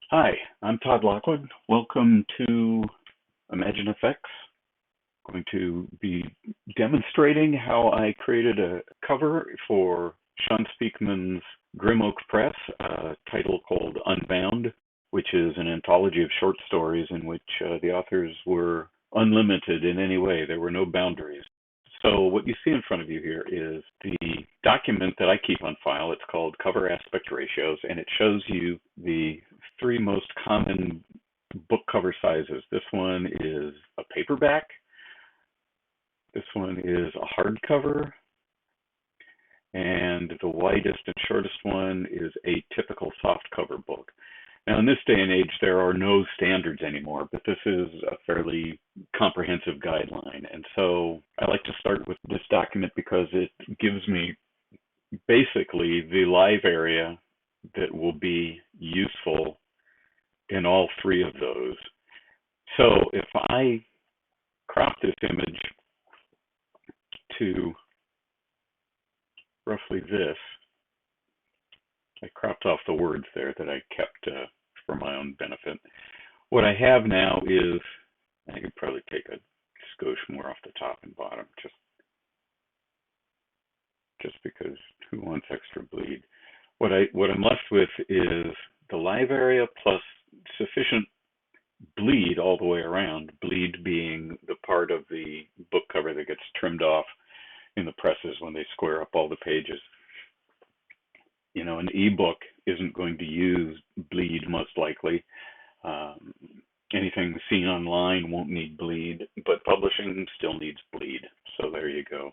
Hi, I'm Todd Lockwood. Welcome to ImagineFX. Going to be demonstrating how I created a cover for Sean Speakman's Grim Oak Press, a title called Unbound, which is an anthology of short stories in which the authors were unlimited in any way. There were no boundaries. So what you see in front of you here is the document that I keep on file. It's called Cover Aspect Ratios, and it shows you the three most common book cover sizes. This one is a paperback. This one is a hardcover. And the widest and shortest one is a typical softcover book. Now, in this day and age, there are no standards anymore, but this is a fairly comprehensive guideline. And so I like to start with this document because it gives me basically the live area that will be useful in all three of those. So if I crop this image to roughly this, I cropped off the words there that I kept for my own benefit. What I have now is, I could probably take a skosh more off the top and bottom, just because who wants extra bleed? What I'm left with is the live area plus sufficient bleed all the way around, bleed being the part of the book cover that gets trimmed off in the presses when they square up all the pages. You know, an ebook isn't going to use bleed most likely. Anything seen online won't need bleed, but publishing still needs bleed. So there you go.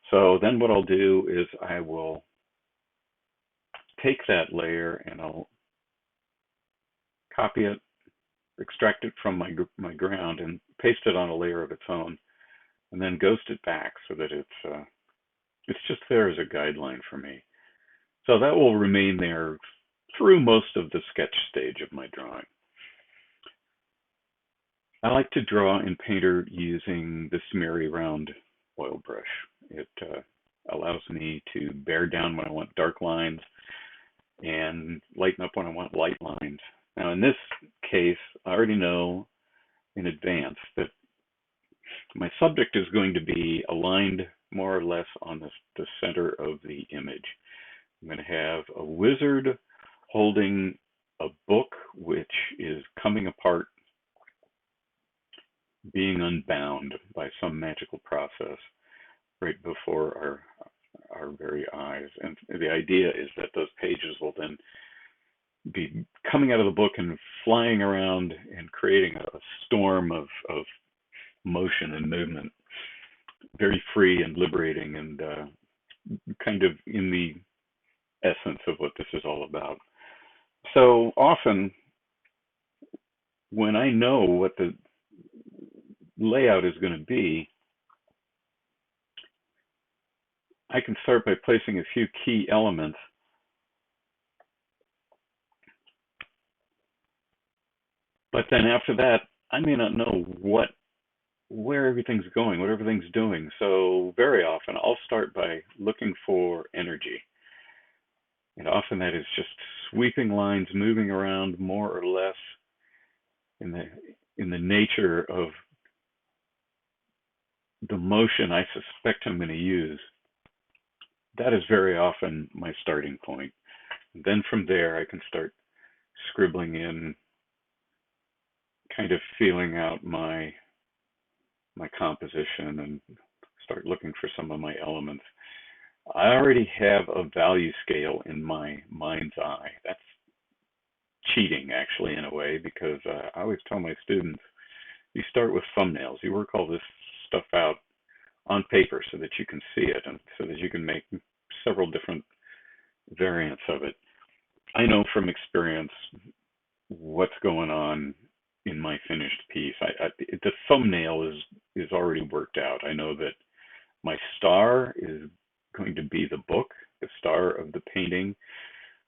So then what I'll do is I will take that layer and I'll copy it, extract it from my ground, and paste it on a layer of its own, and then ghost it back so that it's just there as a guideline for me. So that will remain there through most of the sketch stage of my drawing. I like to draw in Painter using the Smeary Round oil brush. It allows me to bear down when I want dark lines and lighten up when I want light lines. Now in this case, I already know in advance that my subject is going to be aligned more or less on the center of the image. I'm going to have a wizard holding a book which is coming apart, being unbound by some magical process right before our very eyes. And the idea is that those pages will then be coming out of the book and flying around and creating a storm of motion and movement, very free and liberating, and kind of in the essence of what this is all about. So often when I know what the layout is going to be, I can start by placing a few key elements. But then after that, I may not know where everything's going, what everything's doing. So very often I'll start by looking for energy. And often that is just sweeping lines moving around more or less in the nature of the motion I suspect I'm going to use. That is very often my starting point. And then from there I can start scribbling in, kind of feeling out my composition and start looking for some of my elements. I already have a value scale in my mind's eye. That's cheating, actually, in a way, because I always tell my students, you start with thumbnails. You work all this stuff out on paper so that you can see it and so that you can make several different variants of it. I know from experience what's going on in my finished piece. The thumbnail is already worked out. I know that my star is going to be the book. The star of the painting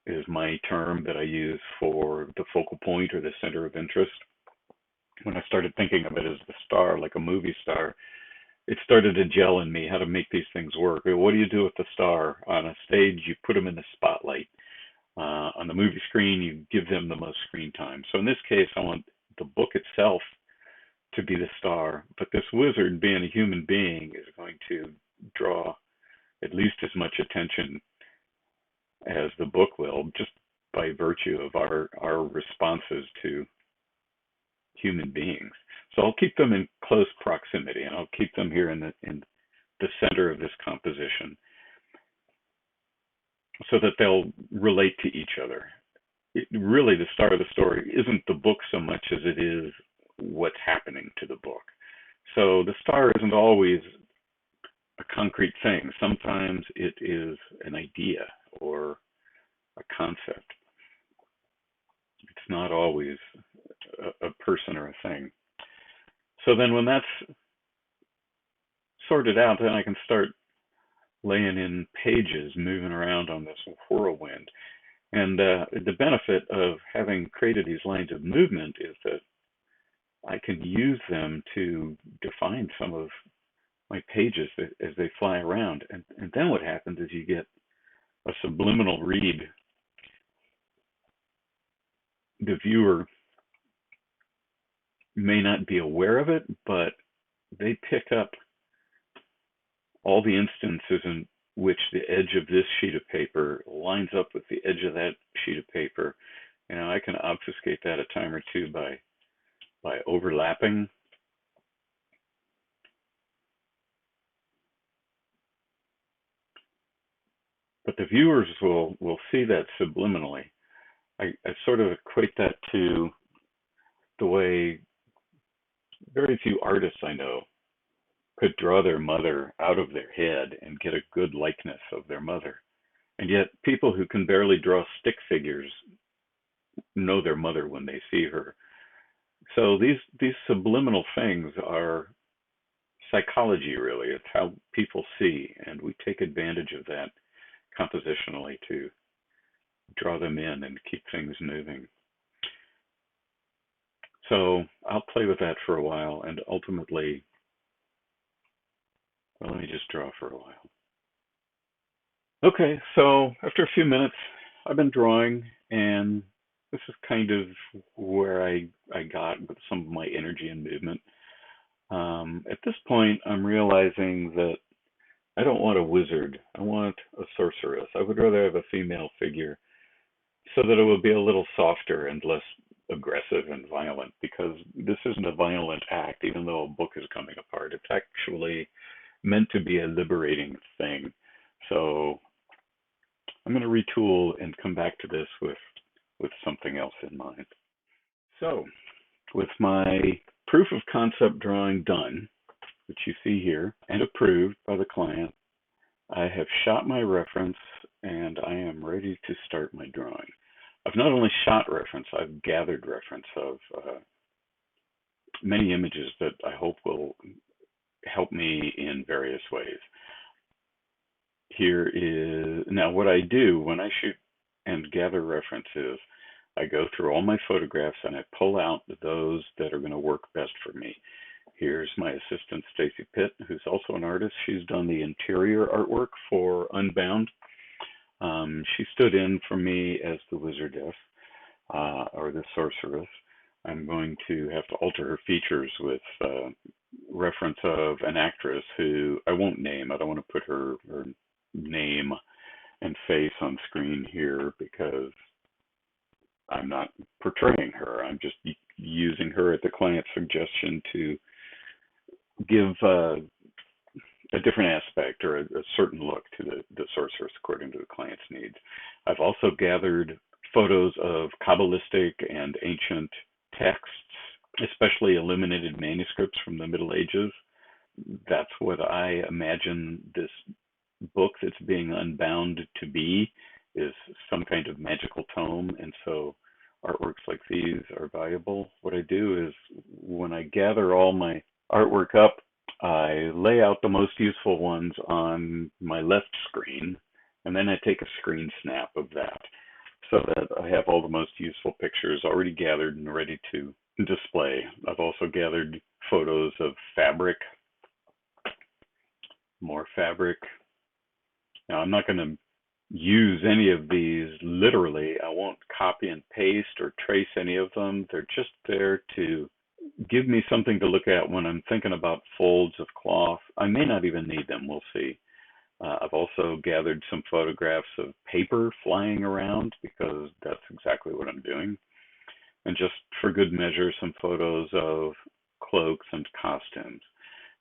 is my term that I use for the focal point or the center of interest. When I started thinking of it as the star, like a movie star, it started to gel in me how to make these things work. What do you do with the star? On a stage, you put them in the spotlight. On the movie screen, you give them the most screen time. So in this case, I want the book itself to be the star, but this wizard, being a human being, is going to draw at least as much attention as the book will, just by virtue of our responses to human beings. So I'll keep them in close proximity, and I'll keep them here in the center of this composition, so that they'll relate to each other. Really, the star of the story isn't the book so much as it is what's happening to the book. So the star isn't always a concrete thing. Sometimes it is an idea or a concept. It's not always a person or a thing. So then when that's sorted out, then I can start laying in pages, moving around on this whirlwind. And the benefit of having created these lines of movement is that I can use them to define some of my pages as they fly around. And then what happens is you get a subliminal read. The viewer may not be aware of it, but they pick up all the instances in which the edge of this sheet of paper lines up with the edge of that sheet of paper. You know, I can obfuscate that a time or two by overlapping. But the viewers will see that subliminally. I sort of equate that to the way very few artists I know could draw their mother out of their head and get a good likeness of their mother. And yet people who can barely draw stick figures know their mother when they see her. So these subliminal things are psychology, really. It's how people see, and we take advantage of that compositionally to draw them in and keep things moving. So I'll play with that for a while, and ultimately, well, let me just draw for a while. Okay, so after a few minutes, I've been drawing, and this is kind of where I got with some of my energy and movement. At this point, I'm realizing that I don't want a wizard. I want a sorceress. I would rather have a female figure so that it would be a little softer and less aggressive and violent, because this isn't a violent act, even though a book is coming apart. It's actually meant to be a liberating thing. So I'm going to retool and come back to this with something else in mind. So with my proof of concept drawing done, which you see here, and approved by the client, I have shot my reference and I am ready to start my drawing. I've not only shot reference, I've gathered reference of many images that I hope will help me in various ways. Here is, now what I do when I shoot and gather references, I go through all my photographs and I pull out those that are going to work best for me. Here's my assistant, Stacy Pitt, who's also an artist. She's done the interior artwork for Unbound. She stood in for me as the wizardess, or the sorceress. I'm going to have to alter her features with reference of an actress who I won't name. I don't want to put her name and face on screen here because I'm not portraying her. I'm just using her at the client's suggestion to give a different aspect or a certain look to the sorceress according to the client's needs. I've also gathered photos of Kabbalistic and ancient texts, especially illuminated manuscripts from the Middle Ages. That's what I imagine this book that's being unbound to be, is some kind of magical tome, and so artworks like these are valuable. What I do is when I gather all my artwork up, I lay out the most useful ones on my left screen, and then I take a screen snap of that so that I have all the most useful pictures already gathered and ready to display. I've also gathered photos of fabric, more fabric. Now, I'm not going to use any of these literally. I won't copy and paste or trace any of them. They're just there to give me something to look at when I'm thinking about folds of cloth. I may not even need them, we'll see. I've also gathered some photographs of paper flying around because that's exactly what I'm doing. And just for good measure, some photos of cloaks and costumes.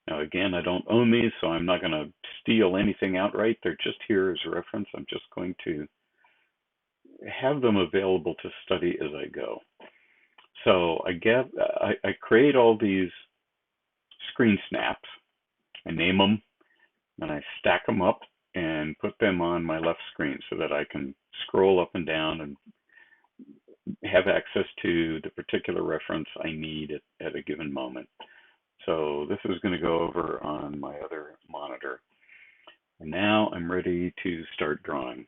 Now, again, I don't own these, so I'm not going to steal anything outright. They're just here as a reference. I'm just going to have them available to study as I go. So I create all these screen snaps. I name them, and I stack them up and put them on my left screen so that I can scroll up and down and have access to the particular reference I need at a given moment. So this is going to go over on my other monitor. And now I'm ready to start drawing.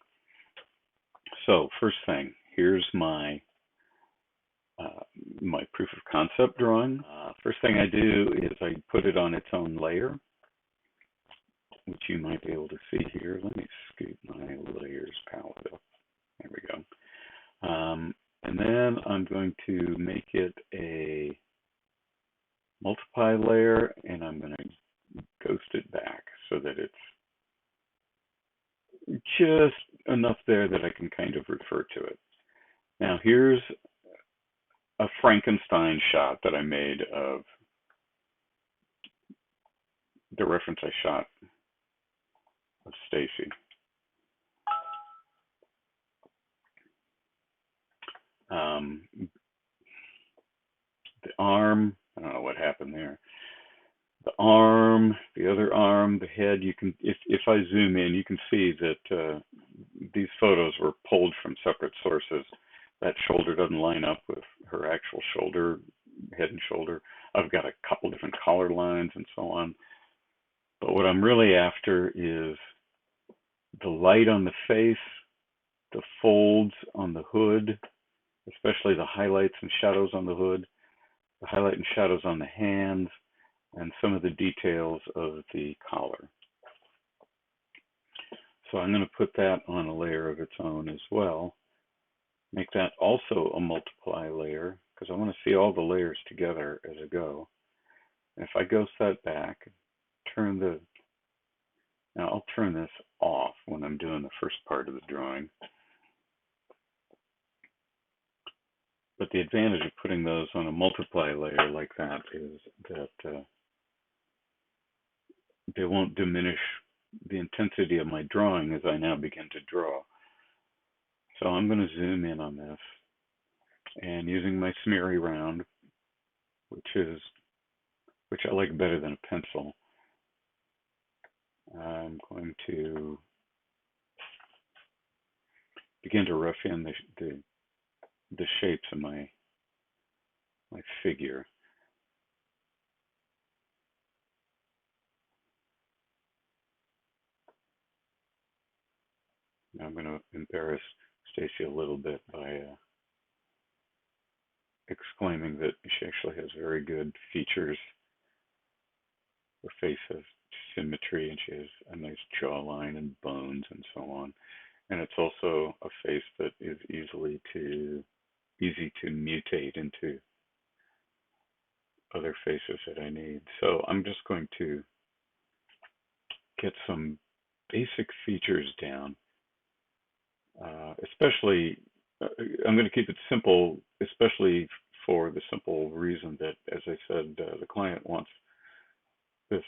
So first thing, here's my my proof of concept drawing. First thing I do is I put it on its own layer, which you might be able to see here. Let me scoot my layers palette up. There we go. And then I'm going to make it a multiply layer, and I'm going to ghost it back so that it's just enough there that I can kind of refer to it. Now here's a Frankenstein shot that I made of the reference I shot of Stacy. The arm, I don't know what happened there. The arm, the other arm, the head, you can, if I zoom in, you can see that these photos were pulled from separate sources. That shoulder doesn't line up with her actual shoulder, head and shoulder. I've got a couple different collar lines and so on. But what I'm really after is the light on the face, the folds on the hood, especially the highlights and shadows on the hood, the highlight and shadows on the hands, and some of the details of the collar. So I'm going to put that on a layer of its own as well. Make that also a multiply layer because I want to see all the layers together as I go. And if I ghost that back, now I'll turn this off when I'm doing the first part of the drawing. But the advantage of putting those on a multiply layer like that is that they won't diminish the intensity of my drawing as I now begin to draw. So I'm going to zoom in on this, and using my smeary round, which I like better than a pencil, I'm going to begin to rough in the shapes of my figure. Now I'm going to embarrass Stacy a little bit by exclaiming that she actually has very good features. Her face has symmetry, and she has a nice jawline and bones and so on. And it's also a face that is easy to mutate into other faces that I need. So I'm just going to get some basic features down. Especially, I'm going to keep it simple, especially for the simple reason that, as I said, the client wants this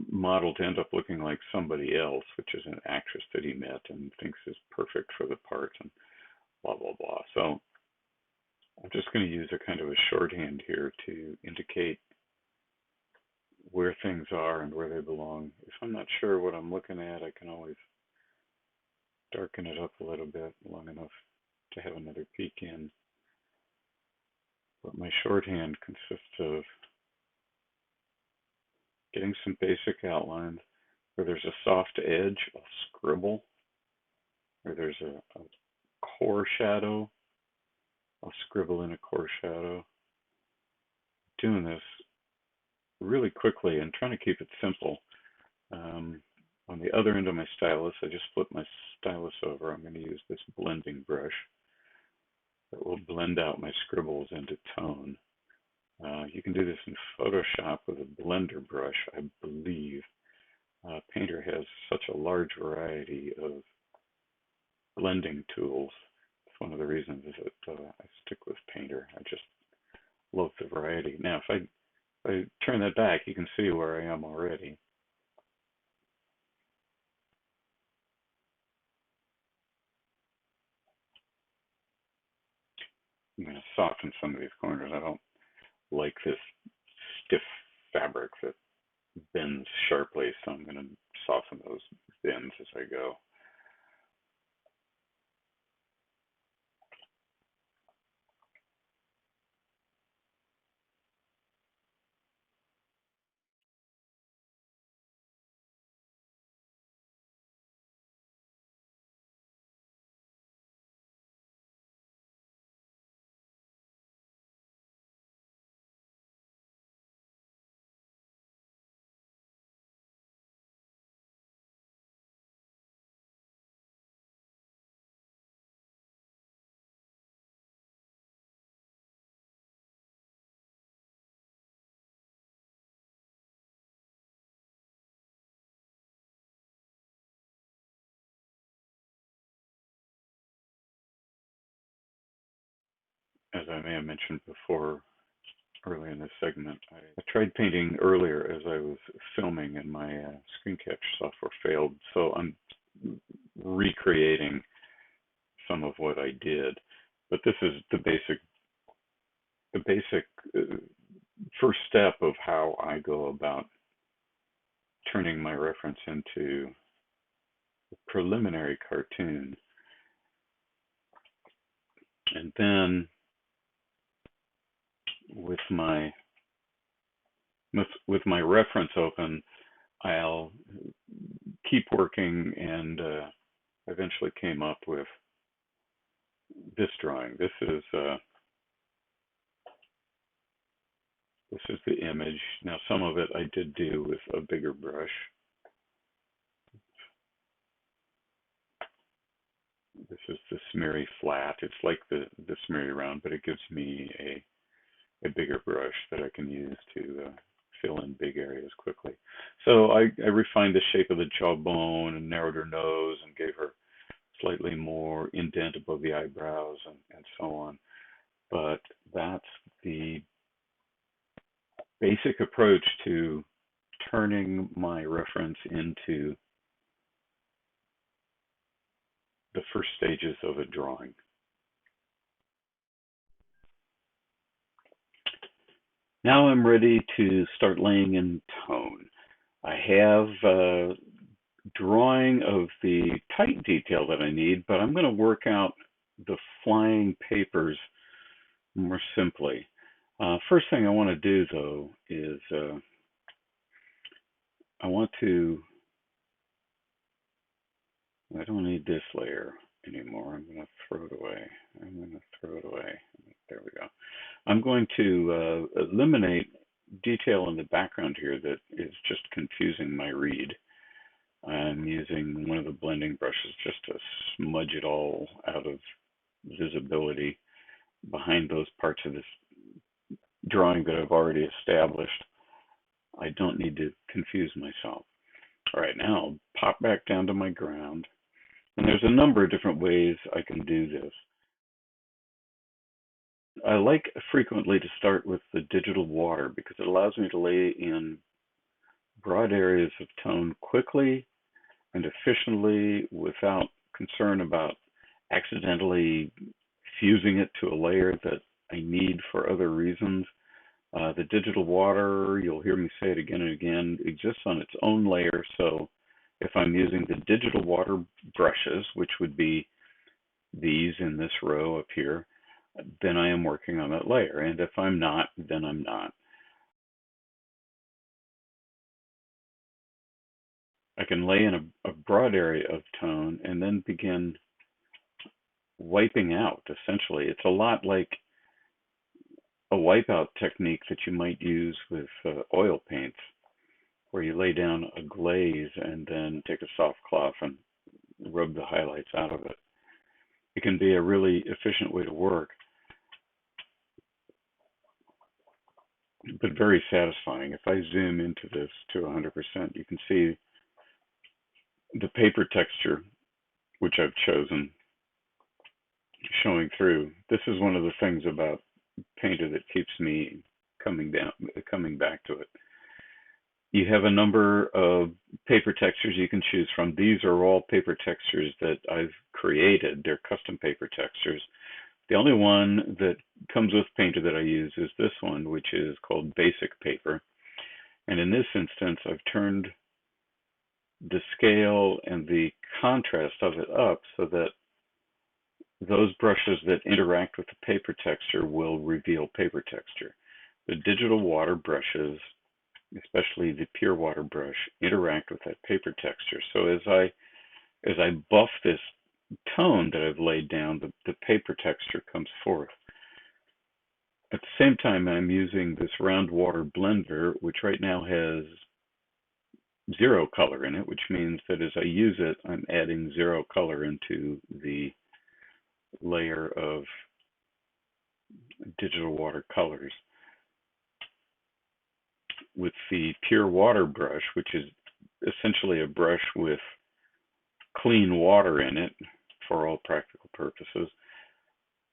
model to end up looking like somebody else, which is an actress that he met and thinks is perfect for the part, and blah, blah, blah. So I'm just going to use a kind of a shorthand here to indicate where things are and where they belong. If I'm not sure what I'm looking at, I can always darken it up a little bit long enough to have another peek in. But my shorthand consists of getting some basic outlines. Where there's a soft edge, I'll scribble. Where there's a core shadow, I'll scribble in a core shadow. Doing this really quickly and trying to keep it simple. On the other end of my stylus, I just flip my stylus over. I'm going to use this blending brush that will blend out my scribbles into tone. You can do this in Photoshop with a blender brush, I believe. Painter has such a large variety of blending tools. It's one of the reasons that I stick with Painter. I just love the variety. Now, if I turn that back, you can see where I am already. I'm going to soften some of these corners. I don't like this stiff fabric that bends sharply, so I'm going to soften those bends as I go. As I may have mentioned before, early in this segment, I tried painting earlier as I was filming and my screen capture software failed, so I'm recreating some of what I did. But this is the basic first step of how I go about turning my reference into a preliminary cartoon. And then with my reference open, I'll keep working, and eventually came up with this drawing. This is the image. Now, some of it I did do with a bigger brush. This is the Smeary flat. It's like the Smeary round, but it gives me a bigger brush that I can use to fill in big areas quickly. So I refined the shape of the jawbone and narrowed her nose and gave her slightly more indent above the eyebrows and so on. But that's the basic approach to turning my reference into the first stages of a drawing. Now I'm ready to start laying in tone. I have a drawing of the tight detail that I need, but I'm going to work out the flying papers more simply. First thing I want to do, though, is I don't need this layer anymore. I'm going to throw it away. There we go. I'm going to eliminate detail in the background here that is just confusing my read. I'm using one of the blending brushes just to smudge it all out of visibility behind those parts of this drawing that I've already established. I don't need to confuse myself. All right, now I'll pop back down to my ground. And there's a number of different ways I can do this. I like frequently to start with the digital water because it allows me to lay in broad areas of tone quickly and efficiently without concern about accidentally fusing it to a layer that I need for other reasons. The digital water, you'll hear me say it again and again, exists on its own layer. So if I'm using the digital water brushes, which would be these in this row up here, then I am working on that layer. And if I'm not, then I'm not. I can lay in a broad area of tone and then begin wiping out, essentially. It's a lot like a wipeout technique that you might use with oil paints. where you lay down a glaze and then take a soft cloth and rub the highlights out of it. It can be a really efficient way to work, but very satisfying. If I zoom into this to 100%, you can see the paper texture, which I've chosen, showing through. This is one of the things about Painter that keeps me coming back to it. You have a number of paper textures you can choose from. These are all paper textures that I've created. They're custom paper textures. The only one that comes with Painter that I use is this one, which is called Basic Paper. And in this instance, I've turned the scale and the contrast of it up so that those brushes that interact with the paper texture will reveal paper texture. The digital water brushes, especially the pure water brush, interact with that paper texture. So as I buff this tone that I've laid down, the paper texture comes forth. At the same time, I'm using this round water blender, which right now has 0 color in it, which means that as I use it, I'm adding 0 color into the layer of digital watercolors. With the pure water brush, which is essentially a brush with clean water in it for all practical purposes,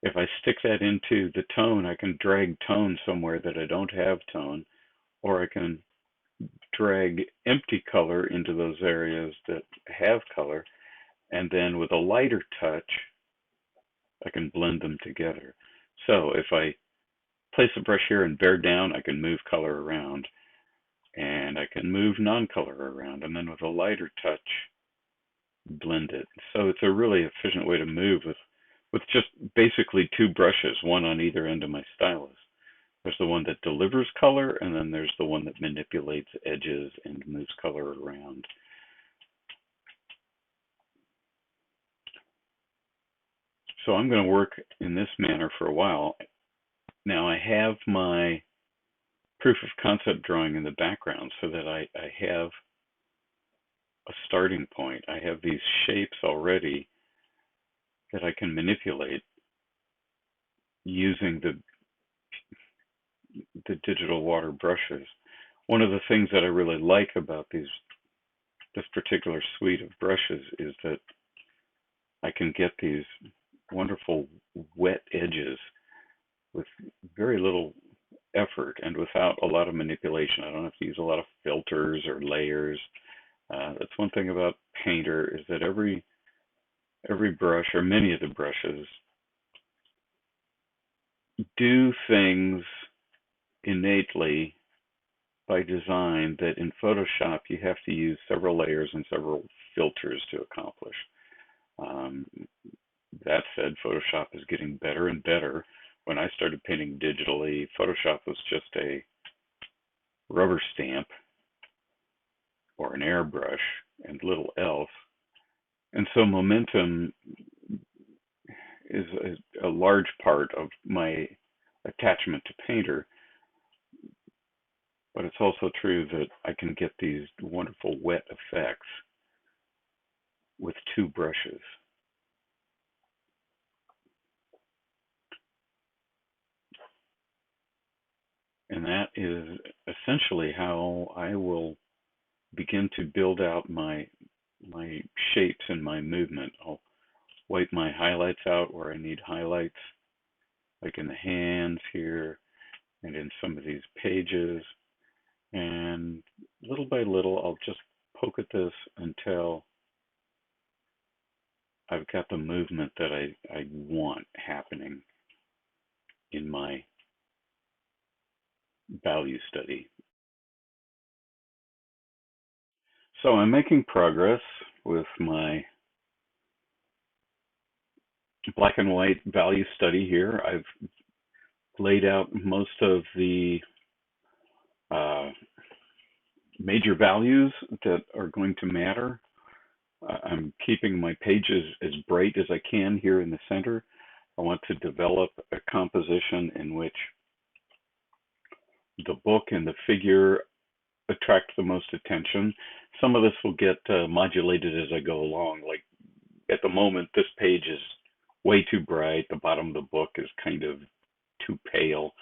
if I stick that into the tone, I can drag tone somewhere that I don't have tone, or I can drag empty color into those areas that have color, and then with a lighter touch, I can blend them together. So if I place a brush here and bear down, I can move color around, and I can move non-color around, and then with a lighter touch, blend it. So it's a really efficient way to move with just basically 2 brushes, one on either end of my stylus. There's the one that delivers color, and then there's the one that manipulates edges and moves color around. So I'm going to work in this manner for a while. Now I have my proof of concept drawing in the background so that I have a starting point. I have these shapes already that I can manipulate using the digital water brushes. One of the things that I really like about this particular suite of brushes is that I can get these wonderful wet edges with very little effort and without a lot of manipulation. I don't have to use a lot of filters or layers. That's one thing about Painter, is that every brush, or many of the brushes, do things innately by design that in Photoshop you have to use several layers and several filters to accomplish. That said, Photoshop is getting better and better. When I started painting digitally, Photoshop was just a rubber stamp or an airbrush and little else. And so momentum is a large part of my attachment to Painter. But it's also true that I can get these wonderful wet effects with 2 brushes. And that is essentially how I will begin to build out my shapes and my movement. I'll wipe my highlights out where I need highlights, like in the hands here and in some of these pages. And little by little, I'll just poke at this until I've got the movement that I want happening in my value study. So I'm making progress with my black and white value study here. I've laid out most of the major values that are going to matter. I'm keeping my pages as bright as I can here in the center. I want to develop a composition in which the book and the figure attract the most attention. Some of this will get modulated as I go along. Like at the moment, this page is way too bright. The bottom of the book is kind of too pale,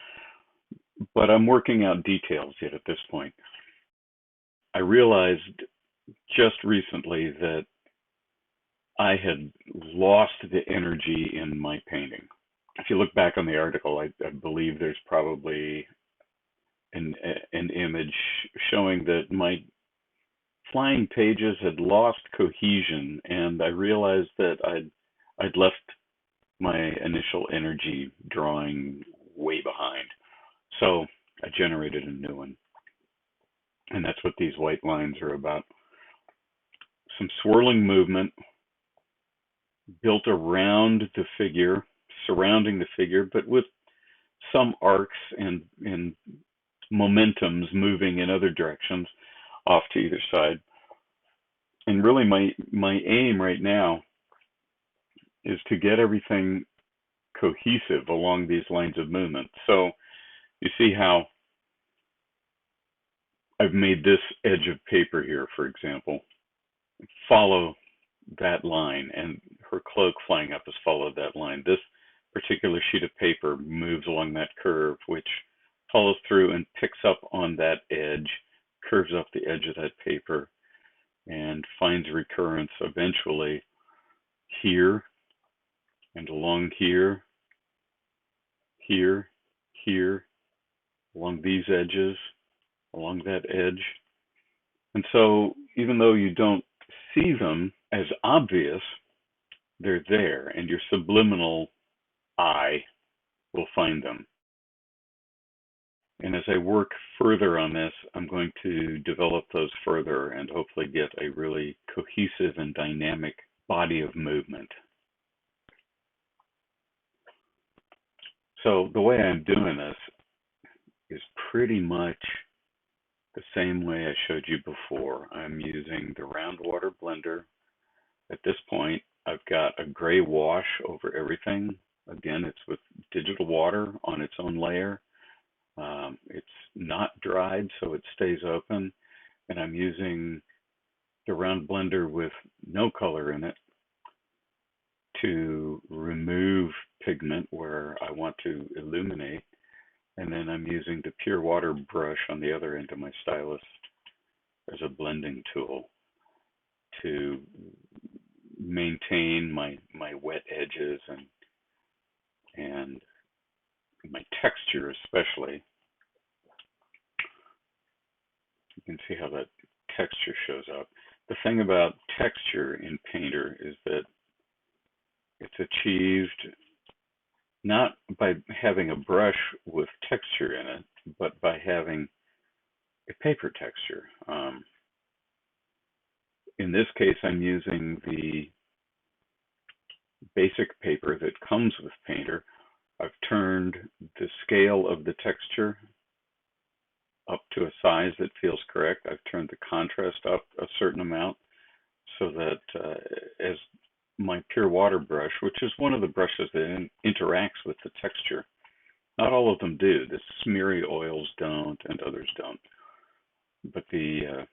but I'm working out details yet at this point. I realized just recently that I had lost the energy in my painting. If you look back on the article, I believe there's probably an image showing that my flying pages had lost cohesion, and I realized that I'd left my initial energy drawing way behind. So I generated a new one, and that's what these white lines are about. Some swirling movement built around the figure, surrounding the figure, but with some arcs and momentums moving in other directions off to either side. And really my aim right now is to get everything cohesive along these lines of movement. So you see how I've made this edge of paper here, for example, follow that line, and her cloak flying up has followed that line. This particular sheet of paper moves along that curve, which follows through and picks up on that edge, curves up the edge of that paper, and finds recurrence eventually here and along here, here, here, along these edges, along that edge. And so even though you don't see them as obvious, they're there, and your subliminal eye will find them. And as I work further on this, I'm going to develop those further and hopefully get a really cohesive and dynamic body of movement. So the way I'm doing this is pretty much the same way I showed you before. I'm using the round water blender. At this point, I've got a gray wash over everything. Again, it's with digital water on its own layer. It's not dried, so it stays open. And I'm using the round blender with no color in it to remove pigment where I want to illuminate. And then I'm using the pure water brush on the other end of my stylus as a blending tool to maintain my wet edges and my texture especially. You can see how that texture shows up. The thing about texture in Painter is that it's achieved not by having a brush with texture in it, but by having a paper texture. In this case, I'm using the basic paper that comes with Painter. I've turned the scale of the texture up to a size that feels correct. I've turned the contrast up a certain amount so that as my pure water brush, which is one of the brushes that interacts with the texture, not all of them do. The smeary oils don't and others don't. But the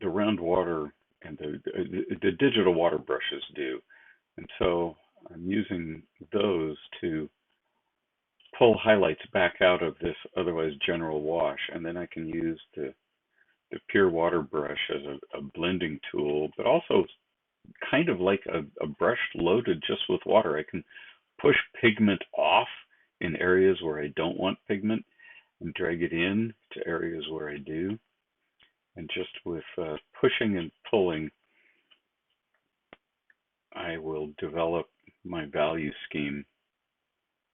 round water and the digital water brushes do. And so I'm using those to pull highlights back out of this otherwise general wash. And then I can use the pure water brush as a blending tool, but also kind of like a brush loaded just with water. I can push pigment off in areas where I don't want pigment and drag it in to areas where I do. And just with pushing and pulling, I will develop my value scheme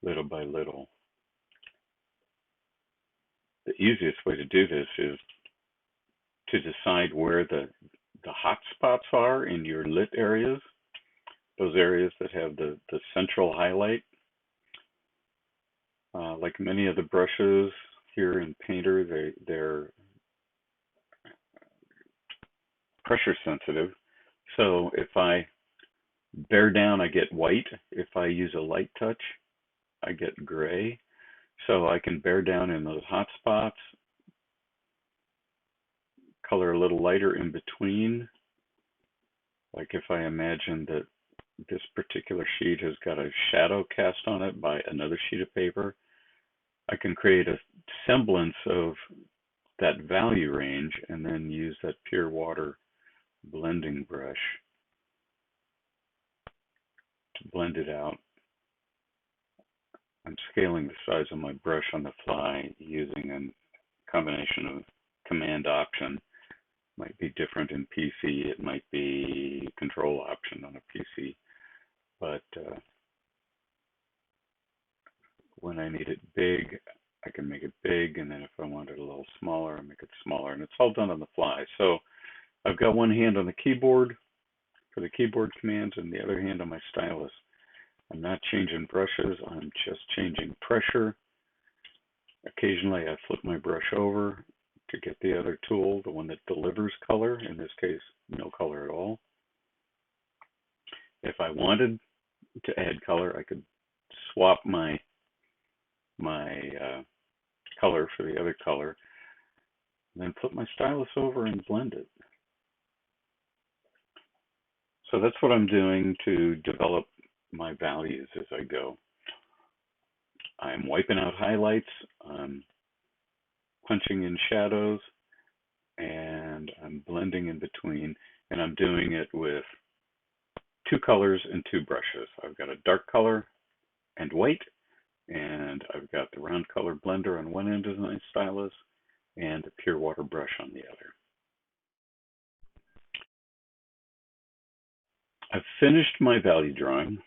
little by little. The easiest way to do this is to decide where the hot spots are in your lit areas, those areas that have the central highlight. Like many of the brushes here in Painter, they're pressure sensitive. So if I bear down, I get white. If I use a light touch, I get gray. So I can bear down in those hot spots, color a little lighter in between. Like if I imagine that this particular sheet has got a shadow cast on it by another sheet of paper, I can create a semblance of that value range and then use that pure water blending brush to blend it out. I'm scaling the size of my brush on the fly using a combination of Command Option. Might be different in PC, it might be Control Option on a PC, but when I need it big, I can make it big, and then if I want it a little smaller, I make it smaller, and it's all done on the fly. So I've got one hand on the keyboard for the keyboard commands and the other hand on my stylus. I'm not changing brushes, I'm just changing pressure. Occasionally I flip my brush over to get the other tool, the one that delivers color, in this case, no color at all. If I wanted to add color, I could swap my color for the other color, and then flip my stylus over and blend it. So that's what I'm doing to develop my values as I go. I'm wiping out highlights, I'm punching in shadows, and I'm blending in between, and I'm doing it with two colors and two brushes. I've got a dark color and white, and I've got the round color blender on one end of my stylus and a pure water brush on the other. I've finished my value drawing,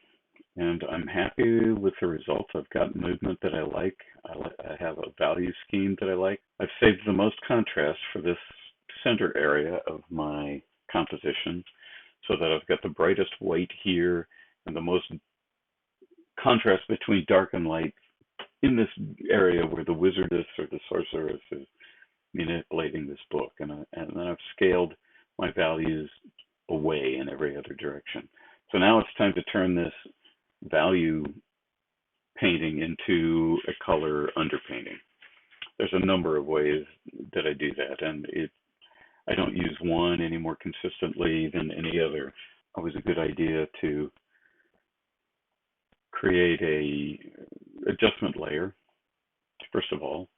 and I'm happy with the results. I've got movement that I like. I have a value scheme that I like. I've saved the most contrast for this center area of my composition so that I've got the brightest white here and the most contrast between dark and light in this area where the wizardess or the sorceress is manipulating this book. And then I've scaled my values away in every other direction. So now it's time to turn this value painting into a color underpainting. There's a number of ways that I do that, and I don't use one any more consistently than any other. Always a good idea to create a adjustment layer, first of all.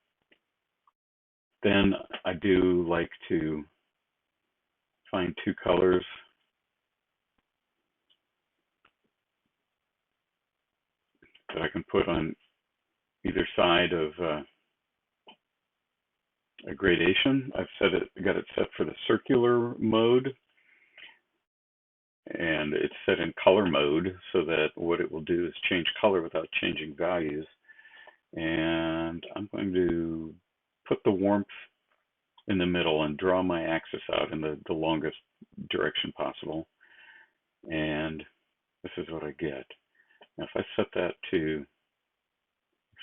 Then I do like to find two colors that I can put on either side of a gradation. Got it set for the circular mode, and it's set in color mode so that what it will do is change color without changing values. And I'm going to put the warmth in the middle and draw my axis out in the longest direction possible. And this is what I get. Now, if I set that to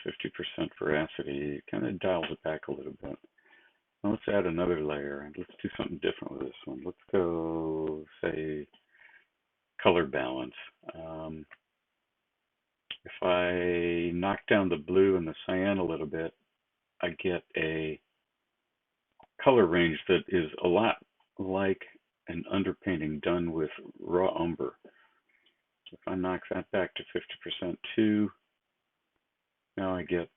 50% veracity, it kind of dials it back a little bit. Now let's add another layer, and let's do something different with this one. Let's go, say, color balance. If I knock down the blue and the cyan a little bit, I get a color range that is a lot like an underpainting done with raw umber. If I knock that back to 50% too, now I get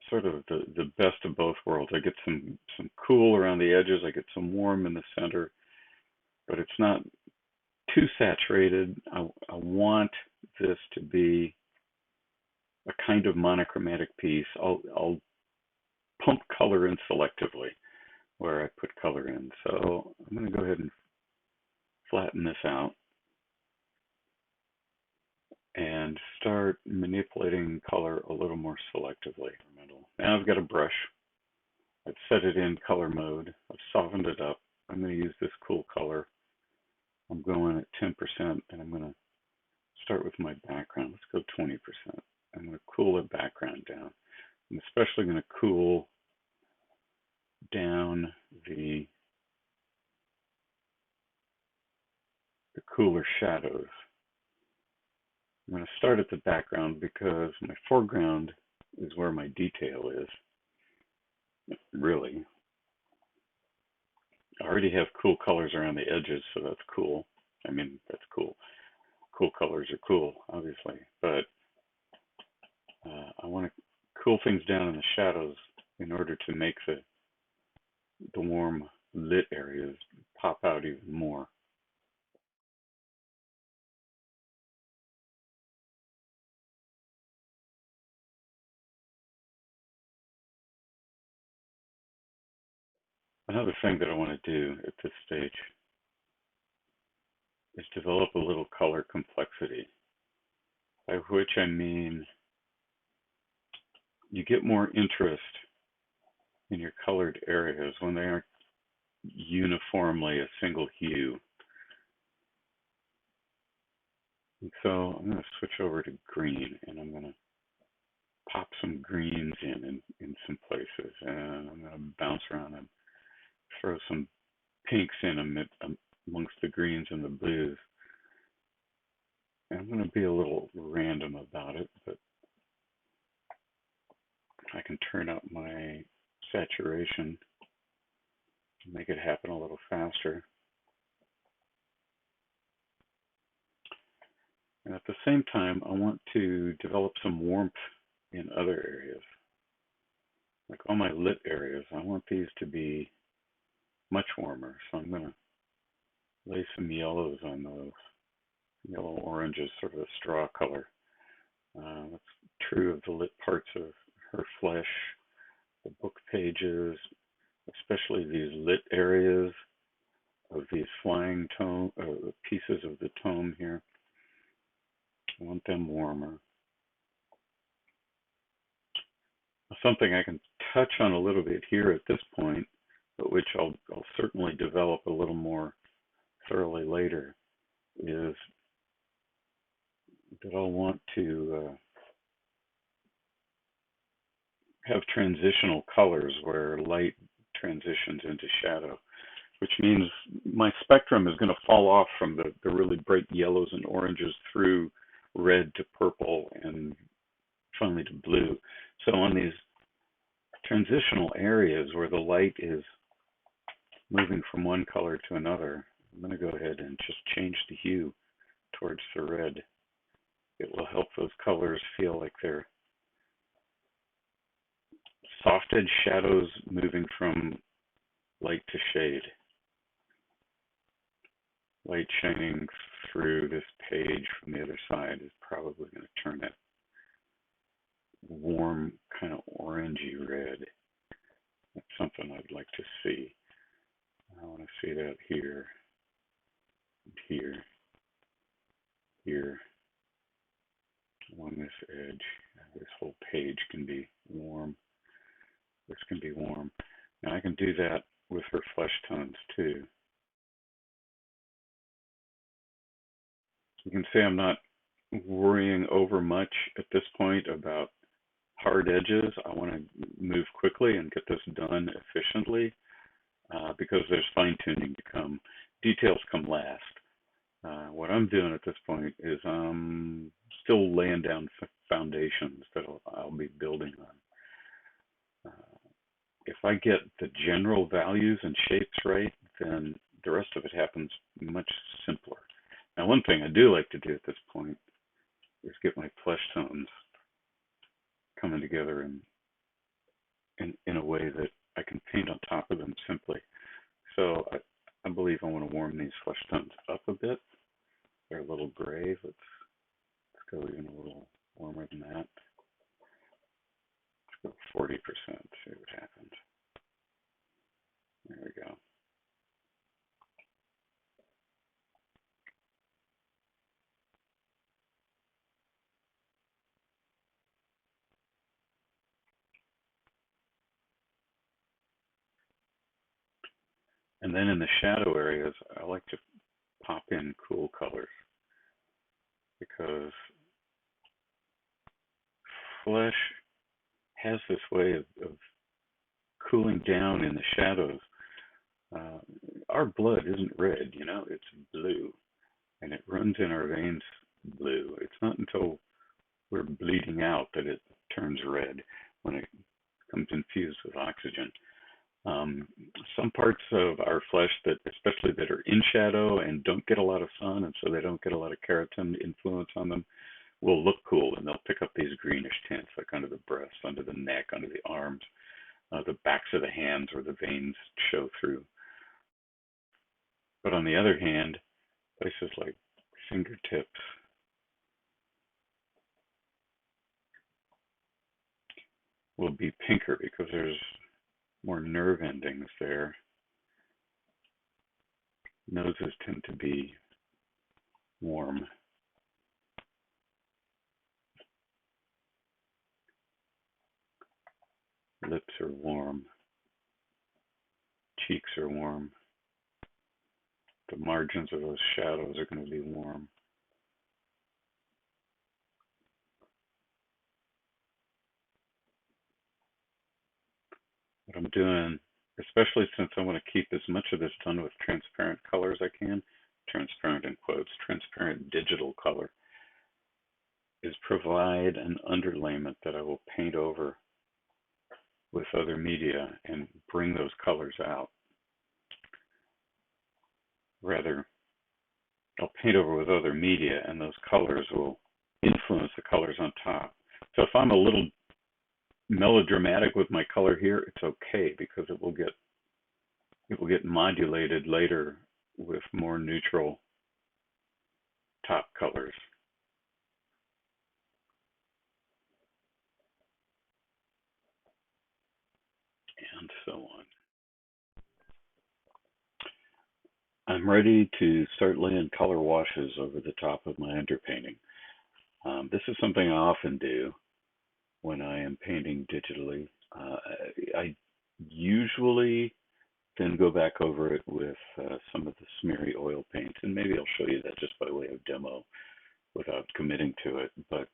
sort of the best of both worlds. I get some cool around the edges, I get some warm in the center, but it's not too saturated. I want this to be a kind of monochromatic piece. I'll pump color in selectively where I put color in. So I'm going to go ahead and flatten this out and start manipulating color a little more selectively. Now I've got a brush. I've set it in color mode. I've softened it up. I'm going to use this cool color. I'm going at 10%, and I'm going to start with my background. Let's go 20%. I'm going to cool the background down. I'm especially going to cool down the cooler shadows. I'm going to start at the background because my foreground is where my detail is. Really, I already have cool colors around the edges, so that's cool. I mean, that's cool. Cool colors are cool, obviously, but I want to cool things down in the shadows in order to make the warm lit areas pop out even more. Another thing that I want to do at this stage is develop a little color complexity, by which I mean you get more interest in your colored areas when they aren't uniformly a single hue. And so I'm going to switch over to green, and I'm going to pop some greens in some places, and I'm going to bounce around and throw some pinks in amongst the greens and the blues. And I'm going to be a little random about it, but I can turn up my saturation to make it happen a little faster. And at the same time, I want to develop some warmth in other areas. Like all my lit areas, I want these to be much warmer. So I'm going to lay some yellows on those. Yellow orange is sort of a straw color. That's true of the lit parts of her flesh, the book pages, especially these lit areas of these flying tome pieces of the tome here. I want them warmer. Something I can touch on a little bit here at this point, but which I'll certainly develop a little more thoroughly later, is that I'll want to have transitional colors where light transitions into shadow, which means my spectrum is going to fall off from the really bright yellows and oranges through red to purple and finally to blue. So on these transitional areas where the light is moving from one color to another, I'm going to go ahead and just change the hue towards the red. It will help those colors feel like they're soft edge shadows moving from light to shade. Light shining through this page from the other side is probably going to turn it warm, kind of orangey red. That's something I'd like to see. I want to see that here, and here, here, along this edge. This whole page can be warm. This can be warm. Now I can do that with her flesh tones too. You can see I'm not worrying over much at this point about hard edges. I want to move quickly and get this done efficiently because there's fine tuning to come. Details come last. What I'm doing at this point is I'm still laying down foundations that I'll be building on. If I get the general values and shapes right, then the rest of it happens much simpler. Now, one thing I do like to do at this point is get my flesh tones coming together in a way that I can paint on top of them simply. So I believe I want to warm these flesh tones up a bit. They're a little gray. Let's go even a little warmer than that. Let's go 40%, see what happens. There we go. And then in the shadow areas, I like to pop in cool colors because flesh has this way of cooling down in the shadows. Our blood isn't red, it's blue, and it runs in our veins blue. It's not until we're bleeding out that it turns red when it becomes infused with oxygen. Um, some parts of our flesh that, especially that are in shadow and don't get a lot of sun, and so they don't get a lot of keratin influence on them, will look cool, and they'll pick up these greenish tints, like under the breast, under the neck, under the arms, the backs of the hands where the veins show through. But on the other hand, places like fingertips will be pinker because there's more nerve endings there. Noses tend to be warm. Lips are warm. Cheeks are warm. The margins of those shadows are going to be warm. What I'm doing, especially since I want to keep as much of this done with transparent color as I can, transparent in quotes, transparent digital color, is provide an underlayment that I will paint over with other media and bring those colors out. Rather, I'll paint over with other media and those colors will influence the colors on top. So if I'm a little melodramatic with my color here, it's okay because it will get modulated later with more neutral top colors. And so on. I'm ready to start laying color washes over the top of my underpainting. This is something I often do when I am painting digitally. I usually then go back over it with some of the smeary oil paint, and maybe I'll show you that just by way of demo without committing to it. But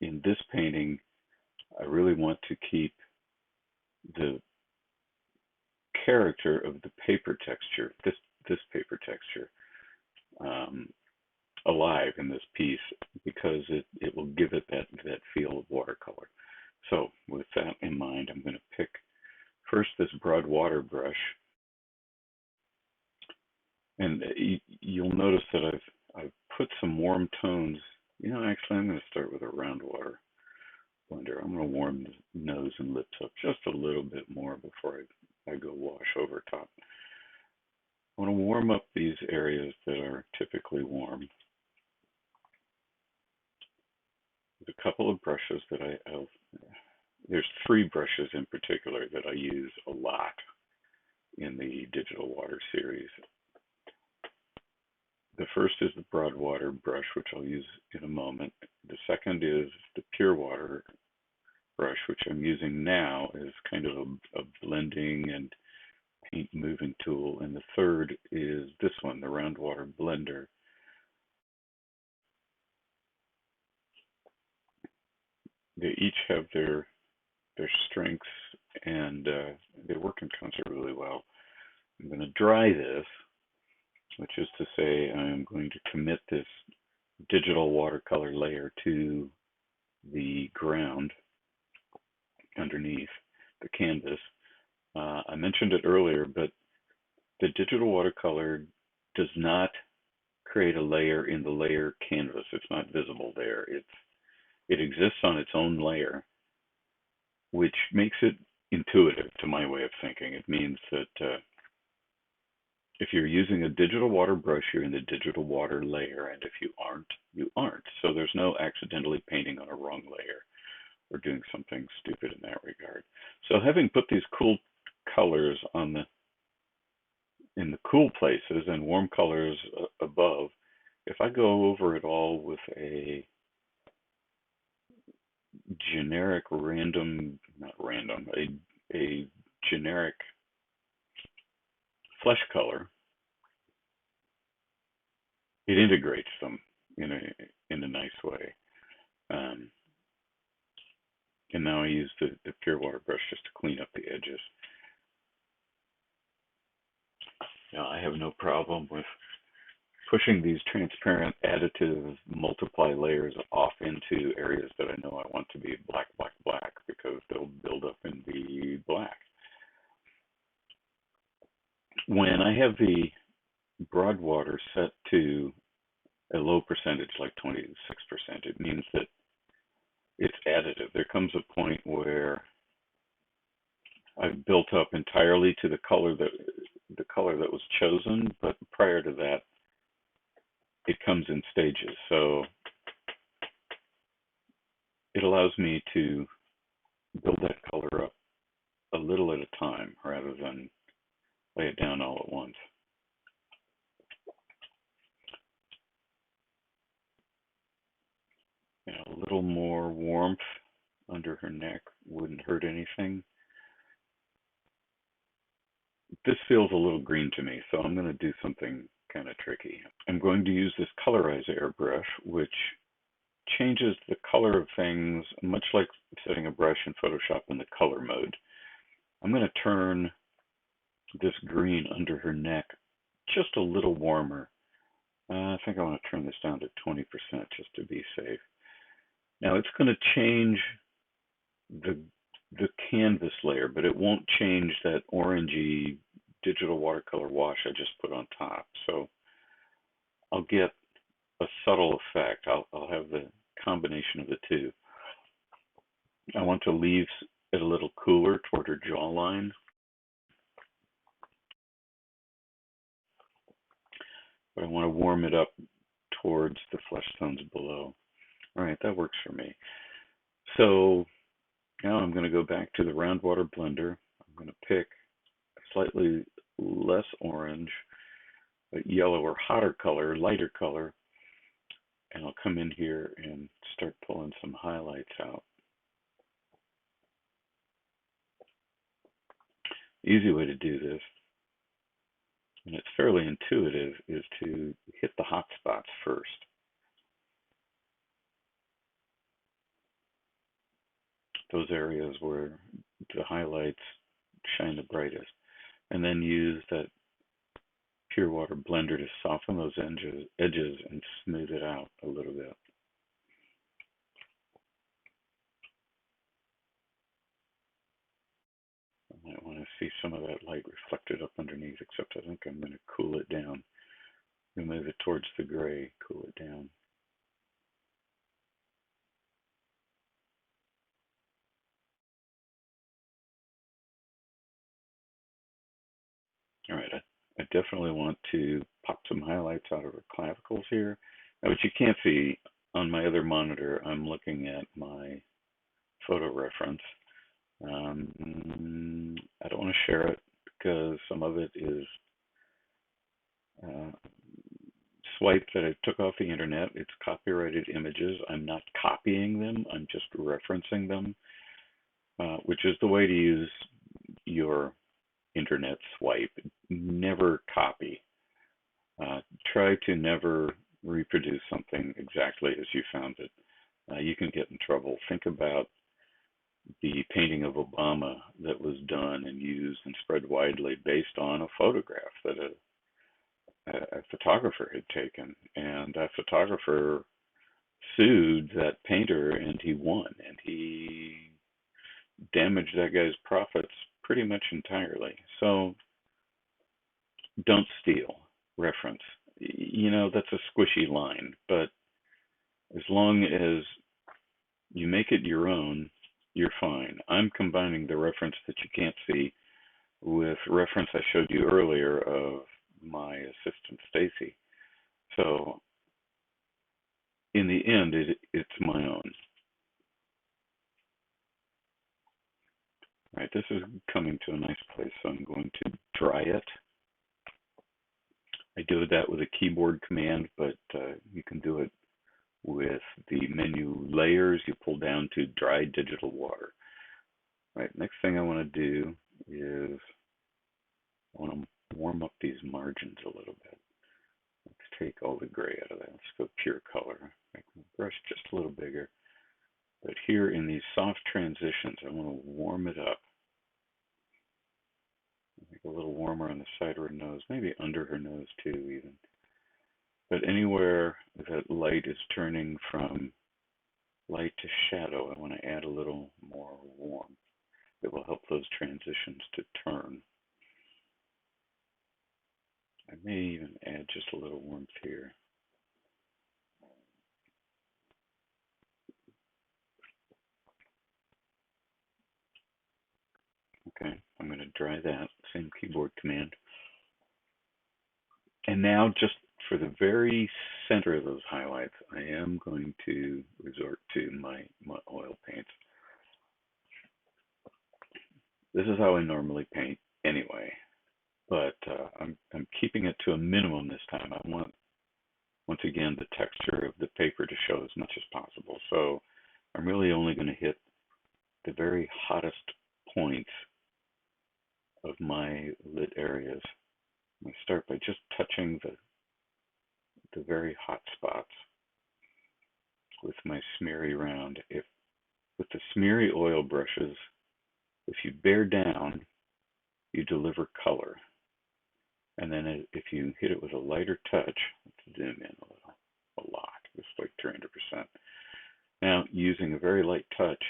in this painting, I really want to keep the character of the paper texture, this paper texture, alive in this piece because it will give it that feel of watercolor. So with that in mind, I'm going to pick first this broad water brush, and you'll notice that I've put some warm tones. Actually, I'm going to start with a round water blender. I'm going to warm the nose and lips up just a little bit more before I go wash over top. I want to warm up these areas that are typically warm. There's a couple of brushes that there's three brushes in particular that I use a lot in the digital water series. The first is the broad water brush, which I'll use in a moment. The second is the pure water brush, which I'm using now as kind of a blending and paint moving tool. And the third is this one, the round water blender. They each have their strengths, and they work in concert really well. I'm going to dry this, which is to say I'm going to commit this digital watercolor layer to the ground underneath the canvas. I mentioned it earlier, but the digital watercolor does not create a layer in the layer canvas. It's not visible there. It exists on its own layer, which makes it intuitive to my way of thinking. It means that if you're using a digital water brush, you're in the digital water layer, and if you aren't, you aren't. So there's no accidentally painting on a wrong layer or doing something stupid in that regard. So having put these cool colors in the cool places and warm colors above, if I go over it all with a generic a generic flesh color, it integrates them in a nice way. And now I use the pure water brush just to clean up the edges. Now I have no problem with pushing these transparent additive multiply layers off into areas that I know I want to be black, black, black, because they'll build up and be black. When I have the broad water set to a low percentage, like 26%, it means that it's additive. There comes a point where I've built up entirely to the color that was chosen, but prior to that, it comes in stages. So it allows me to build that color up a little at a time rather than lay it down all at once. A little more warmth under her neck wouldn't hurt anything. This feels a little green to me, so I'm going to do something kind of tricky. I'm going to use this colorize airbrush, which changes the color of things, much like setting a brush in Photoshop in the color mode. I'm going to turn this green under her neck just a little warmer. I think I want to turn this down to 20% just to be safe. Now it's going to change the canvas layer, but it won't change that orangey digital watercolor wash I just put on top. So I'll get a subtle effect. I'll have the combination of the two. I want to leave it a little cooler toward her jawline. But I want to warm it up towards the flesh tones below. All right, that works for me. So now I'm going to go back to the round water blender. I'm going to pick a slightly less orange, a yellow or hotter color, lighter color, and I'll come in here and start pulling some highlights out. The easy way to do this, and it's fairly intuitive, is to hit the hot spots first. Those areas where the highlights shine the brightest. And then use that pure water blender to soften those edges and smooth it out a little bit. I might want to see some of that light reflected up underneath, except I think I'm going to cool it down. Move it towards the gray, cool it down. All right, I definitely want to pop some highlights out of her clavicles here. Now, what you can't see on my other monitor, I'm looking at my photo reference. I don't want to share it because some of it is swipe that I took off the internet. It's copyrighted images. I'm not copying them. I'm just referencing them, which is the way to use your internet swipe. Never copy. Try to never reproduce something exactly as you found it. You can get in trouble. Think about the painting of Obama that was done and used and spread widely based on a photograph that a photographer had taken, and that photographer sued that painter and he won, and he damaged that guy's profits pretty much entirely. So don't steal, reference. You know, that's a squishy line, but as long as you make it your own, you're fine. I'm combining the reference that you can't see with reference I showed you earlier of my assistant Stacy. So in the end, it's my own. All right, this is coming to a nice place, so I'm going to dry it. I do that with a keyboard command, but you can do it with the menu layers. You pull down to dry digital water. All right, next thing I want to do is I want to warm up these margins a little bit. Let's take all the gray out of that. Let's go pure color. Make my brush just a little bigger. But here in these soft transitions, I want to warm it up. Make it a little warmer on the side of her nose, maybe under her nose too even. But anywhere that light is turning from light to shadow, I want to add a little more warmth that will help those transitions to turn. I may even add just a little warmth here. Okay, I'm going to dry that, same keyboard command. And now just for the very center of those highlights, I am going to resort to my oil paints. This is how I normally paint anyway, but I'm keeping it to a minimum this time. I want, once again, the texture of the paper to show as much as possible. So I'm really only going to hit the very hottest points of my lit areas. I start by just touching the very hot spots with my smeary round. With the smeary oil brushes, if you bear down, you deliver color. And then if you hit it with a lighter touch, let's zoom in a lot, just like 300%. Now, using a very light touch,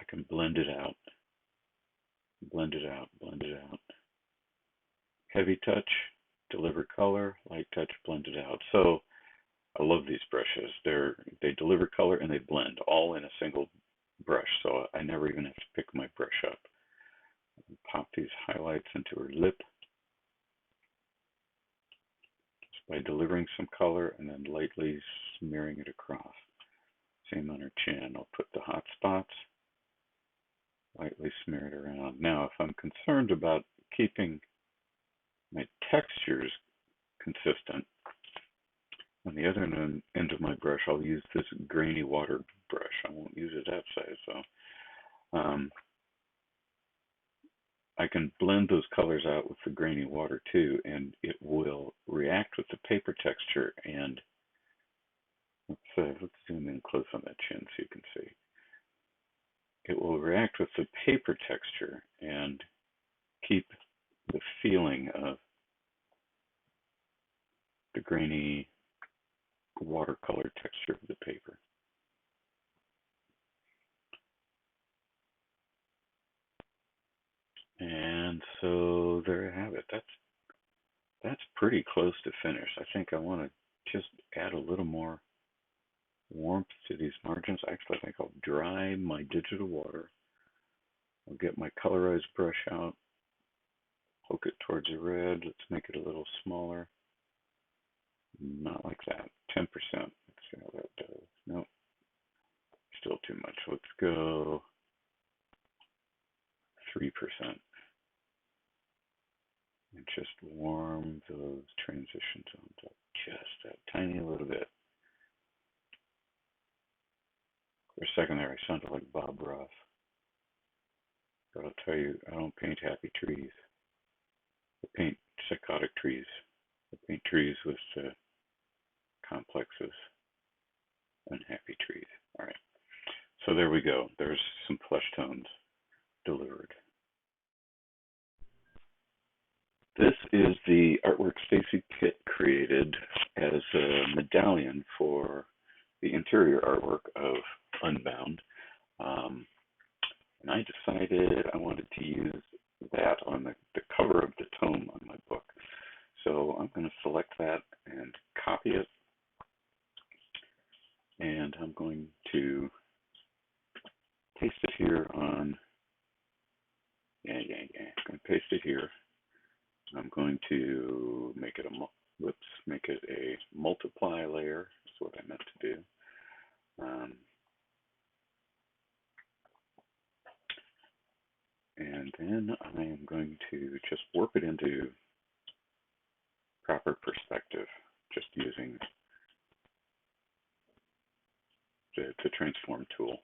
I can blend it out, blend it out, blend it out. Heavy touch, deliver color, light touch, blend it out. So I love these brushes. They deliver color and they blend all in a single brush. So I never even have to pick my brush up. Pop these highlights into her lip just by delivering some color and then lightly smearing it across. Same on her chin. I'll put the hot spots, lightly smear it around. Now, if I'm concerned about keeping my textures consistent, on the other end of my brush, I'll use this grainy water brush. I won't use it that size, so I can blend those colors out with the grainy water too, and it will react with the paper texture. And let's zoom in close on that chin so you can see. It will react with the paper texture and keep the feeling of the grainy watercolor texture of the paper. And so there you have it. That's pretty close to finish. I think I want to just add a little more warmth to these margins. Actually, I think I'll dry my digital water. I'll get my colorized brush out, poke it towards the red. Let's make it a little smaller. Not like that. 10%. Let's see how that does. Nope. Still too much. Let's go 3%. And just warm those transitions on just that tiny little bit. For a second there, I sounded like Bob Ross. But I'll tell you, I don't paint happy trees. I paint psychotic trees. I paint trees with complexes, unhappy trees. All right. So there we go. There's some flesh tones delivered. This is the artwork Stacy Pitt created as a medallion for the interior artwork of Unbound. And I decided I wanted to use that on the cover of the tome on my book. So I'm going to select that and copy it. And I'm going to paste it here on, I'm going to paste it here. I'm going to make it a multiply layer. That's what I meant to do. And then I am going to just warp it into proper perspective, just using the transform tool.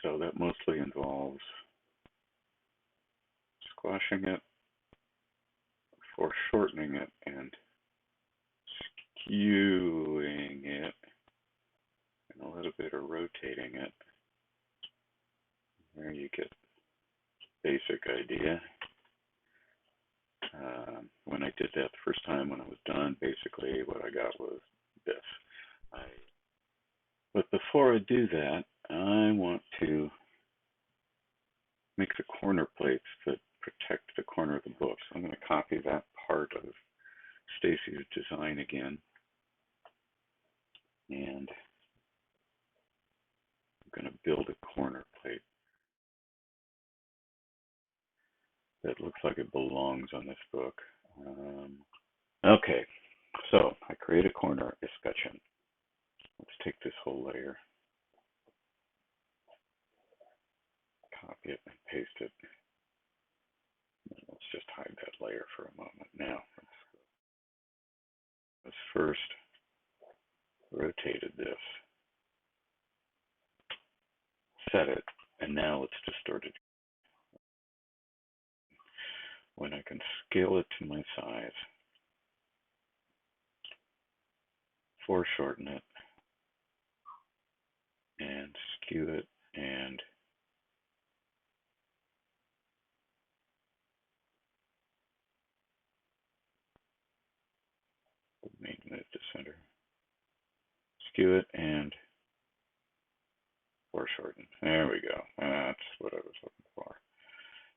So that mostly involves squashing it, foreshortening it, and skewing it, and a little bit of rotating it. There you get basic idea. When I did that the first time, when I was done, basically what I got was this. But before I do that, I want to make the corner plates that protect the corner of the book. So I'm going to copy that part of Stacy's design again. And I'm going to build a corner plate that looks like it belongs on this book. Okay, so I create a corner escutcheon. Let's take this whole layer, copy it, and paste it. Let's just hide that layer for a moment. Now, let's first rotated this, set it, and now let's distort it. When I can scale it to my size, foreshorten it, and skew it, and move to center. Skew it and foreshorten. There we go. That's what I was looking for.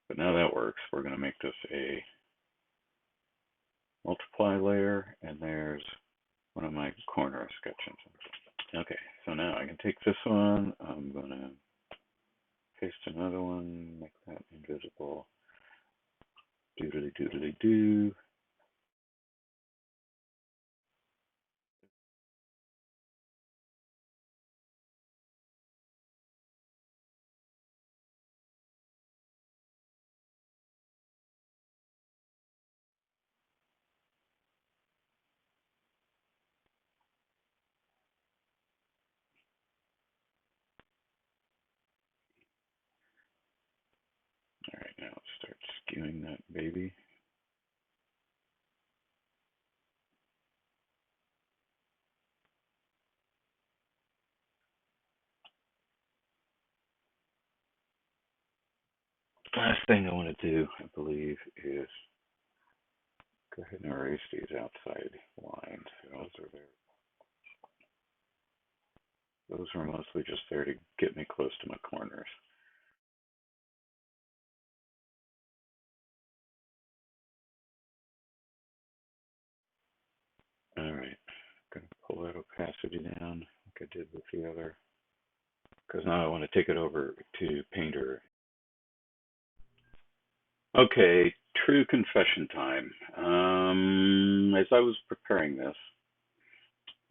But now that works. We're going to make this a multiply layer, and there's one of my corner escutcheons. Okay, so now I can take this one. I'm going to paste another one, make that invisible. Doodly doodly doo. All right, now let's start skewing that baby. Last thing I want to do, I believe, is go ahead and erase these outside lines. Those are there. Those are mostly just there to get me close to my corners. All right, I'm going to pull that opacity down like I did with the other, because now I want to take it over to Painter. Okay, true confession time. As I was preparing this,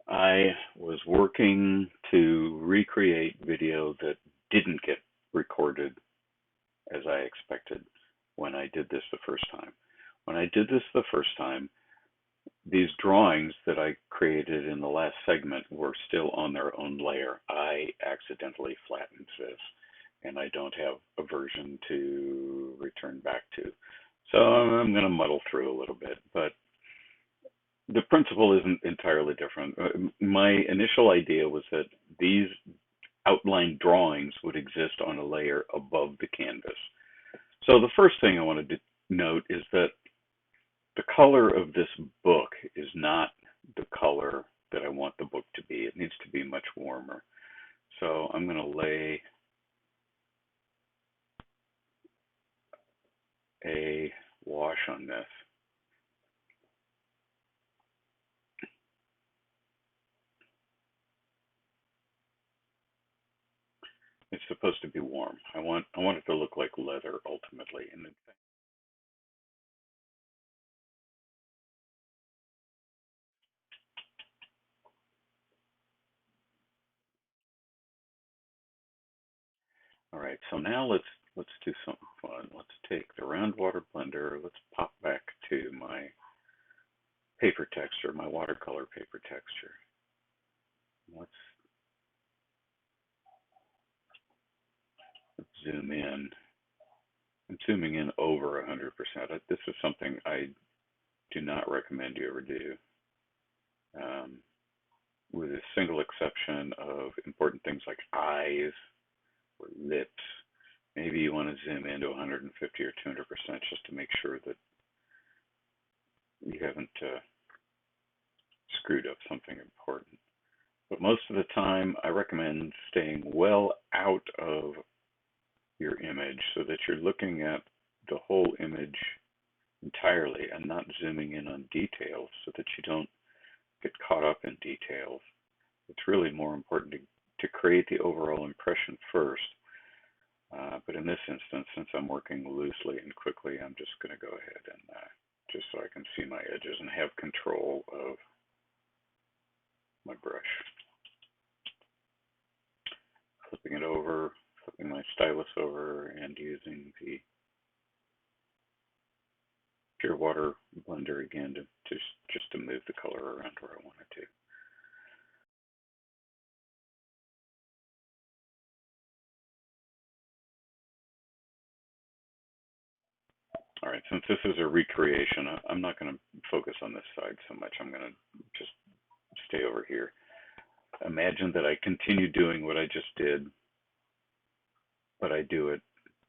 I was working to recreate video that didn't get recorded as I expected when I did this the first time. When I did this the first time, these drawings that I created in the last segment were still on their own layer. I accidentally flattened this, and I don't have a version to return back to. So I'm going to muddle through a little bit, but the principle isn't entirely different. My initial idea was that these outline drawings would exist on a layer above the canvas. So the first thing I wanted to note is that the color of this book is not the color that I want the book to be. It needs to be much warmer. So I'm going to lay a wash on this. It's supposed to be warm. I want it to look like leather ultimately. And all right, so now let's do something fun. Let's take the round water blender. Let's pop back to my paper texture, my watercolor paper texture. Let's zoom in. I'm zooming in over 100%. This is something I do not recommend you ever do. With a single exception of important things like eyes or lips, maybe you want to zoom into 150 or 200% just to make sure that you haven't screwed up something important. But most of the time, I recommend staying well out of your image so that you're looking at the whole image entirely and not zooming in on details so that you don't get caught up in details. It's really more important to create the overall impression first. But in this instance, since I'm working loosely and quickly, I'm just going to go ahead and just so I can see my edges and have control of my brush. Flipping it over, flipping my stylus over, and using the pure water blender again to just to move the color around where I want it to. All right, since this is a recreation, I'm not going to focus on this side so much. I'm going to just stay over here. Imagine that I continue doing what I just did, but I do it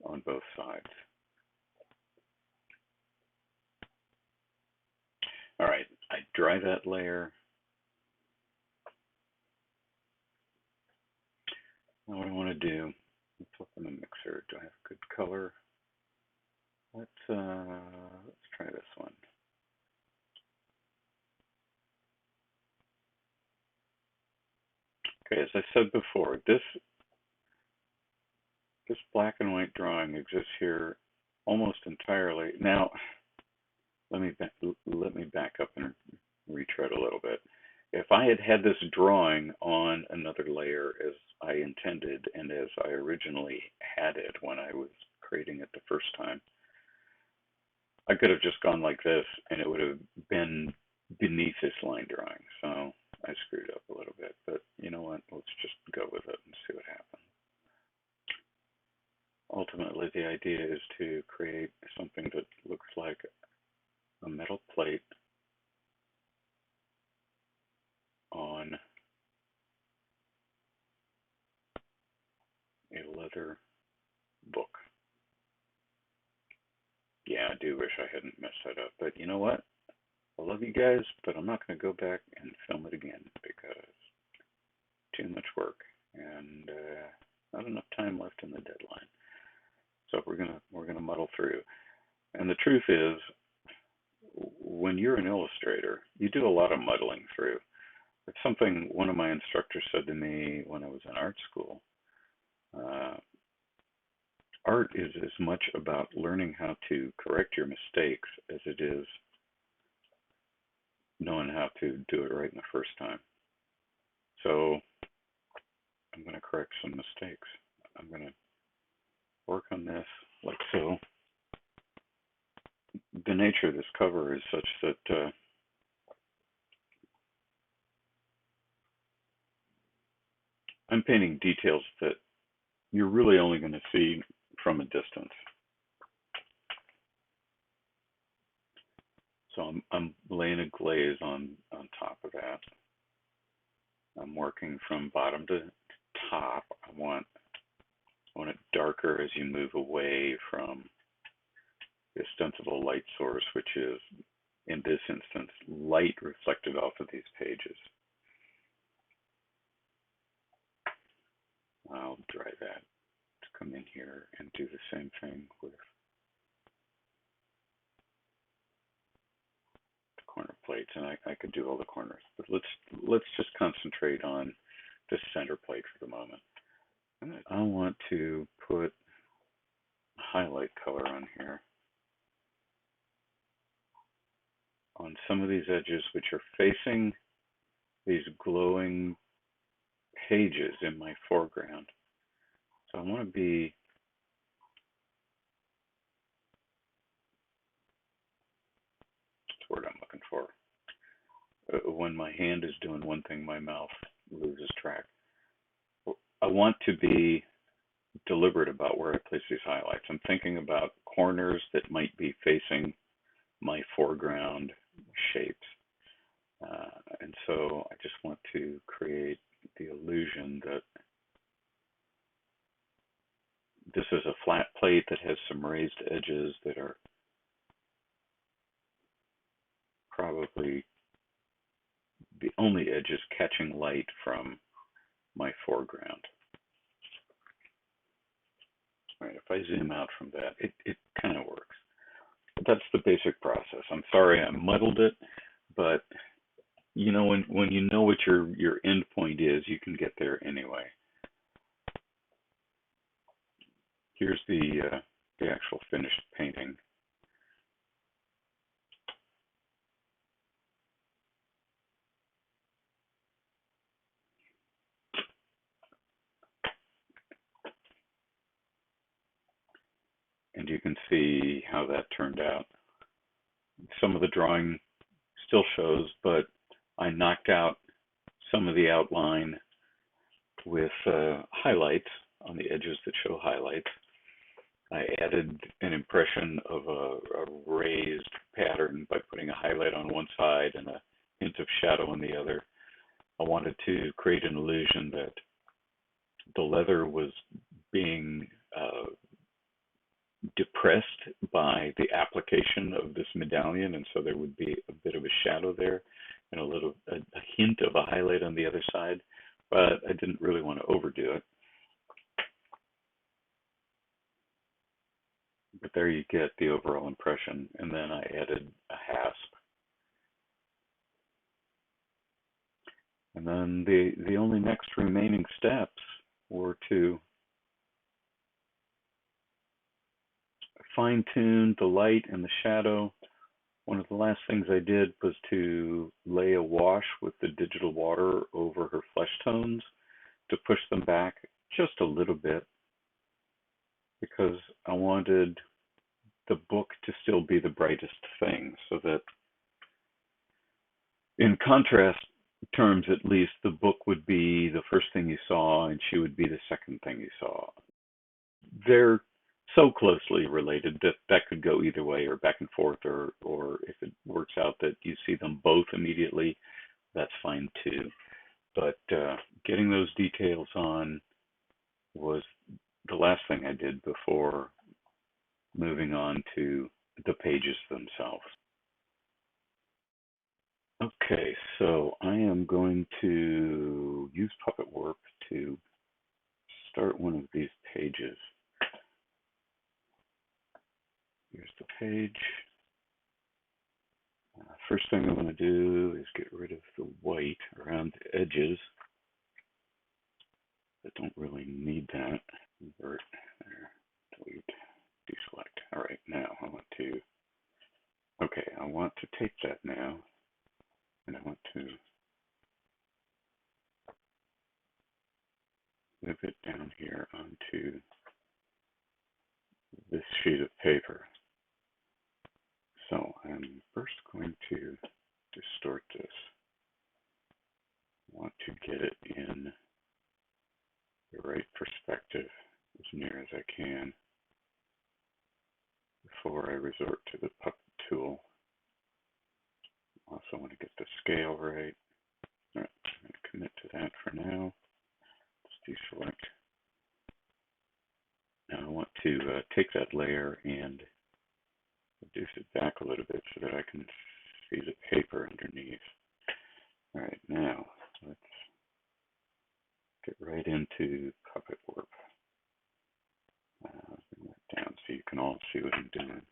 on both sides. All right, I dry that layer. Now what I want to do, let's open the mixer. Do I have good color? Let's try this one. Okay, as I said before, this black and white drawing exists here almost entirely. Now, let me back up and retread a little bit. If I had had this drawing on another layer as I intended and as I originally had it when I was creating it the first time, I could have just gone like this and it would have been beneath this line drawing. So I screwed up a little bit, but you know what? Let's just go with it and see what happens. Ultimately, the idea is to create something that looks like a metal plate on a leather book. Yeah, I do wish I hadn't messed that up, but you know what? I love you guys, but I'm not going to go back and film it again because too much work and not enough time left in the deadline. So we're gonna muddle through. And the truth is, when you're an illustrator, you do a lot of muddling through. It's something one of my instructors said to me when I was in art school. Art is as much about learning how to correct your mistakes as it is knowing how to do it right in the first time. So I'm going to correct some mistakes. I'm going to work on this like so. The nature of this cover is such that I'm painting details that you're really only going to see from a distance. So I'm laying a glaze on top of that. I'm working from bottom to top. I want it darker as you move away from the ostensible light source, which is, in this instance, light reflected off of these pages. I'll dry that to come in here and do the same thing with the corner plates, and I could do all the corners, but let's just concentrate on the center plate for the moment. I want to put highlight color on here on some of these edges which are facing these glowing pages in my foreground. So I want to be what's the word I'm looking for? When my hand is doing one thing, my mouth loses track. I want to be deliberate about where I place these highlights. I'm thinking about corners that might be facing my foreground shapes. And so I just want to create the illusion that this is a flat plate that has some raised edges that are probably the only edges catching light from my foreground. All right, if I zoom out from that, it kind of works. But that's the basic process. I'm sorry I muddled it, but you know, when you know what your end point is, you can get there anyway. Here's the actual finished painting. And you can see how that turned out. Some of the drawing still shows, but I knocked out some of the outline with highlights on the edges that show highlights. I added an impression of a raised pattern by putting a highlight on one side and a hint of shadow on the other. I wanted to create an illusion that the leather was being depressed by the application of this medallion, and so there would be a bit of a shadow there and a hint of a highlight on the other side, but I didn't really want to overdo it. But there you get the overall impression, and then I added a hasp. And then the only next remaining steps were to fine-tune the light and the shadow. One of the last things I did was to lay a wash with the digital water over her flesh tones to push them back just a little bit, because I wanted the book to still be the brightest thing, so that in contrast terms, at least, the book would be the first thing you saw and she would be the second thing you saw. They're so closely related that that could go either way, or back and forth, or if it works out that you see them both immediately, that's fine too. But getting those details on was the last thing I did before moving on to the pages themselves. Okay, so I am going to use Puppetwork to start one of these pages. Here's the page. First thing I want to do is get rid of the white around the edges. I don't really need that. Invert, there, delete, deselect. All right, now I want to take that now, and I want to move it down here onto this sheet of paper. So I'm first going to distort this. I want to get it in the right perspective as near as I can before I resort to the puppet tool. Also want to get the scale right. All right, I'm going to commit to that for now. Let's deselect. Now I want to take that layer and reduce it back a little bit so that I can see the paper underneath. All right, now let's get right into Puppetwork. Bring that down so you can all see what I'm doing.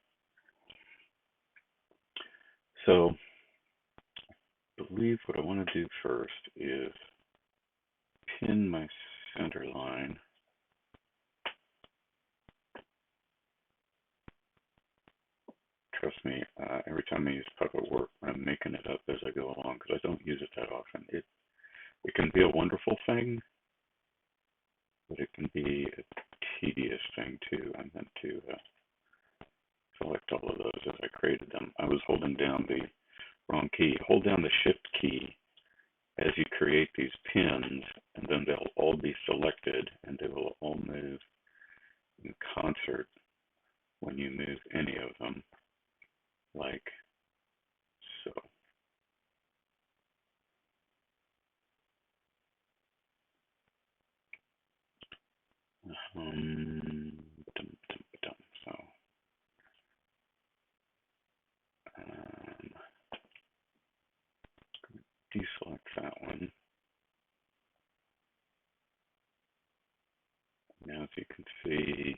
So I believe what I want to do first is pin my center line. Trust me, every time I use Puppetwork, I'm making it up as I go along because I don't use it that often. It can be a wonderful thing, but it can be a tedious thing too. I meant to select all of those as I created them. I was holding down the wrong key. Hold down the Shift key as you create these pins, and then they'll all be selected, and they will all move in concert when you move any of them, like so. So Now, as you can see,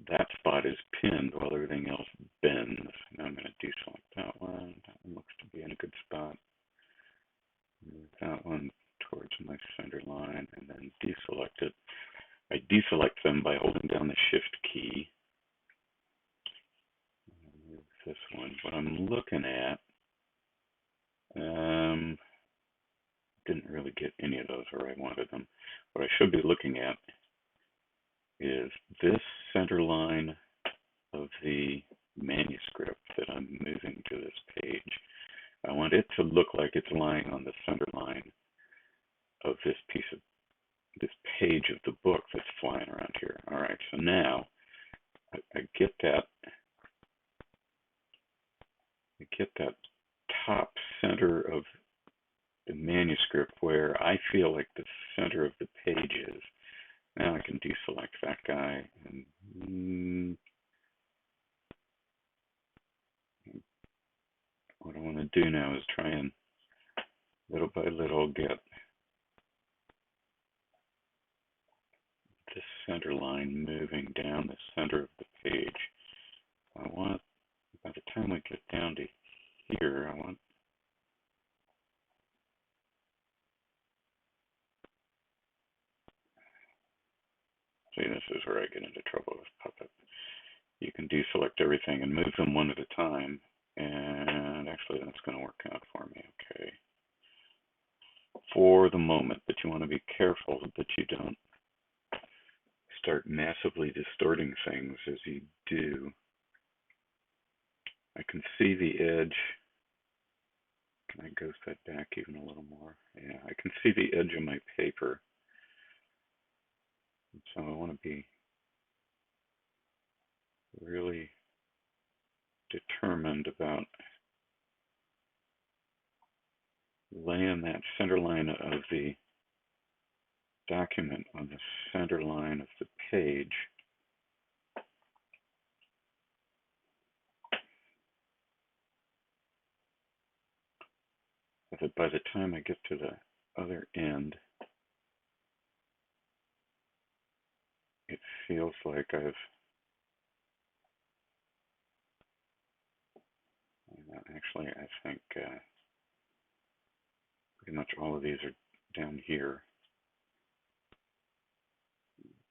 that spot is pinned while everything else bends. Now I'm going to deselect that one. That one looks to be in a good spot. Move that one towards my center line and then deselect it. I deselect them by holding down the Shift key. Move this one. What I'm looking at, didn't really get any of those where I wanted them. What I should be looking at is this center line of the manuscript that I'm moving to this page. I want it to look like it's lying on the center line of this page of the book that's flying around here. All right, so now I get that top center of the manuscript where I feel like the center of the page is. Now I can deselect that guy and what I want to do now is try and little by little get this center line moving down the center of the page. I want, by the time I get down to here, I want see, this is where I get into trouble with Puppet. You can deselect everything and move them one at a time, and actually that's going to work out for me, okay. For the moment, but you want to be careful that you don't start massively distorting things as you do. I can see the edge. Can I ghost that back even a little more? Yeah, I can see the edge of my paper. So I want to be really determined about laying that center line of the document on the center line of the page. So that by the time I get to the other end, it feels like actually, I think pretty much all of these are down here,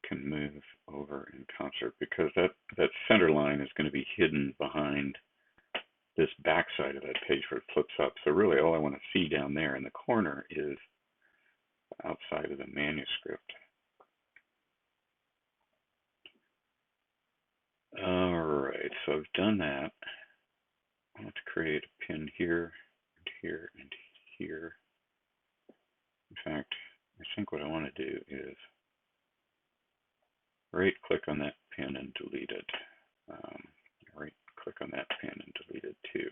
can move over in concert because that center line is going to be hidden behind this backside of that page where it flips up. So really all I want to see down there in the corner is the outside of the manuscript. All right, so I've done that. I want to create a pin here, and here, and here. In fact, I think what I want to do is right-click on that pin and delete it. Right-click on that pin and delete it too.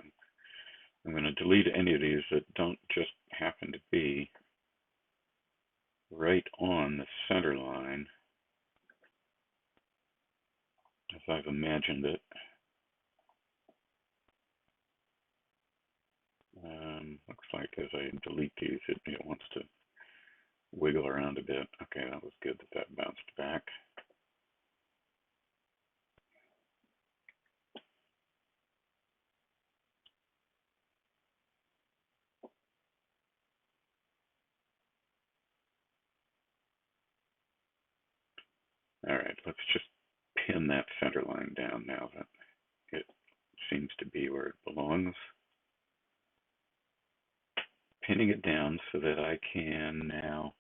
I'm going to delete any of these that don't just happen to be right on the center line as I've imagined it. Looks like as I delete these, it wants to wiggle around a bit. Okay, that was good that bounced back. All right, let's just pin that center line down now that it seems to be where it belongs. Pinning it down so that I can now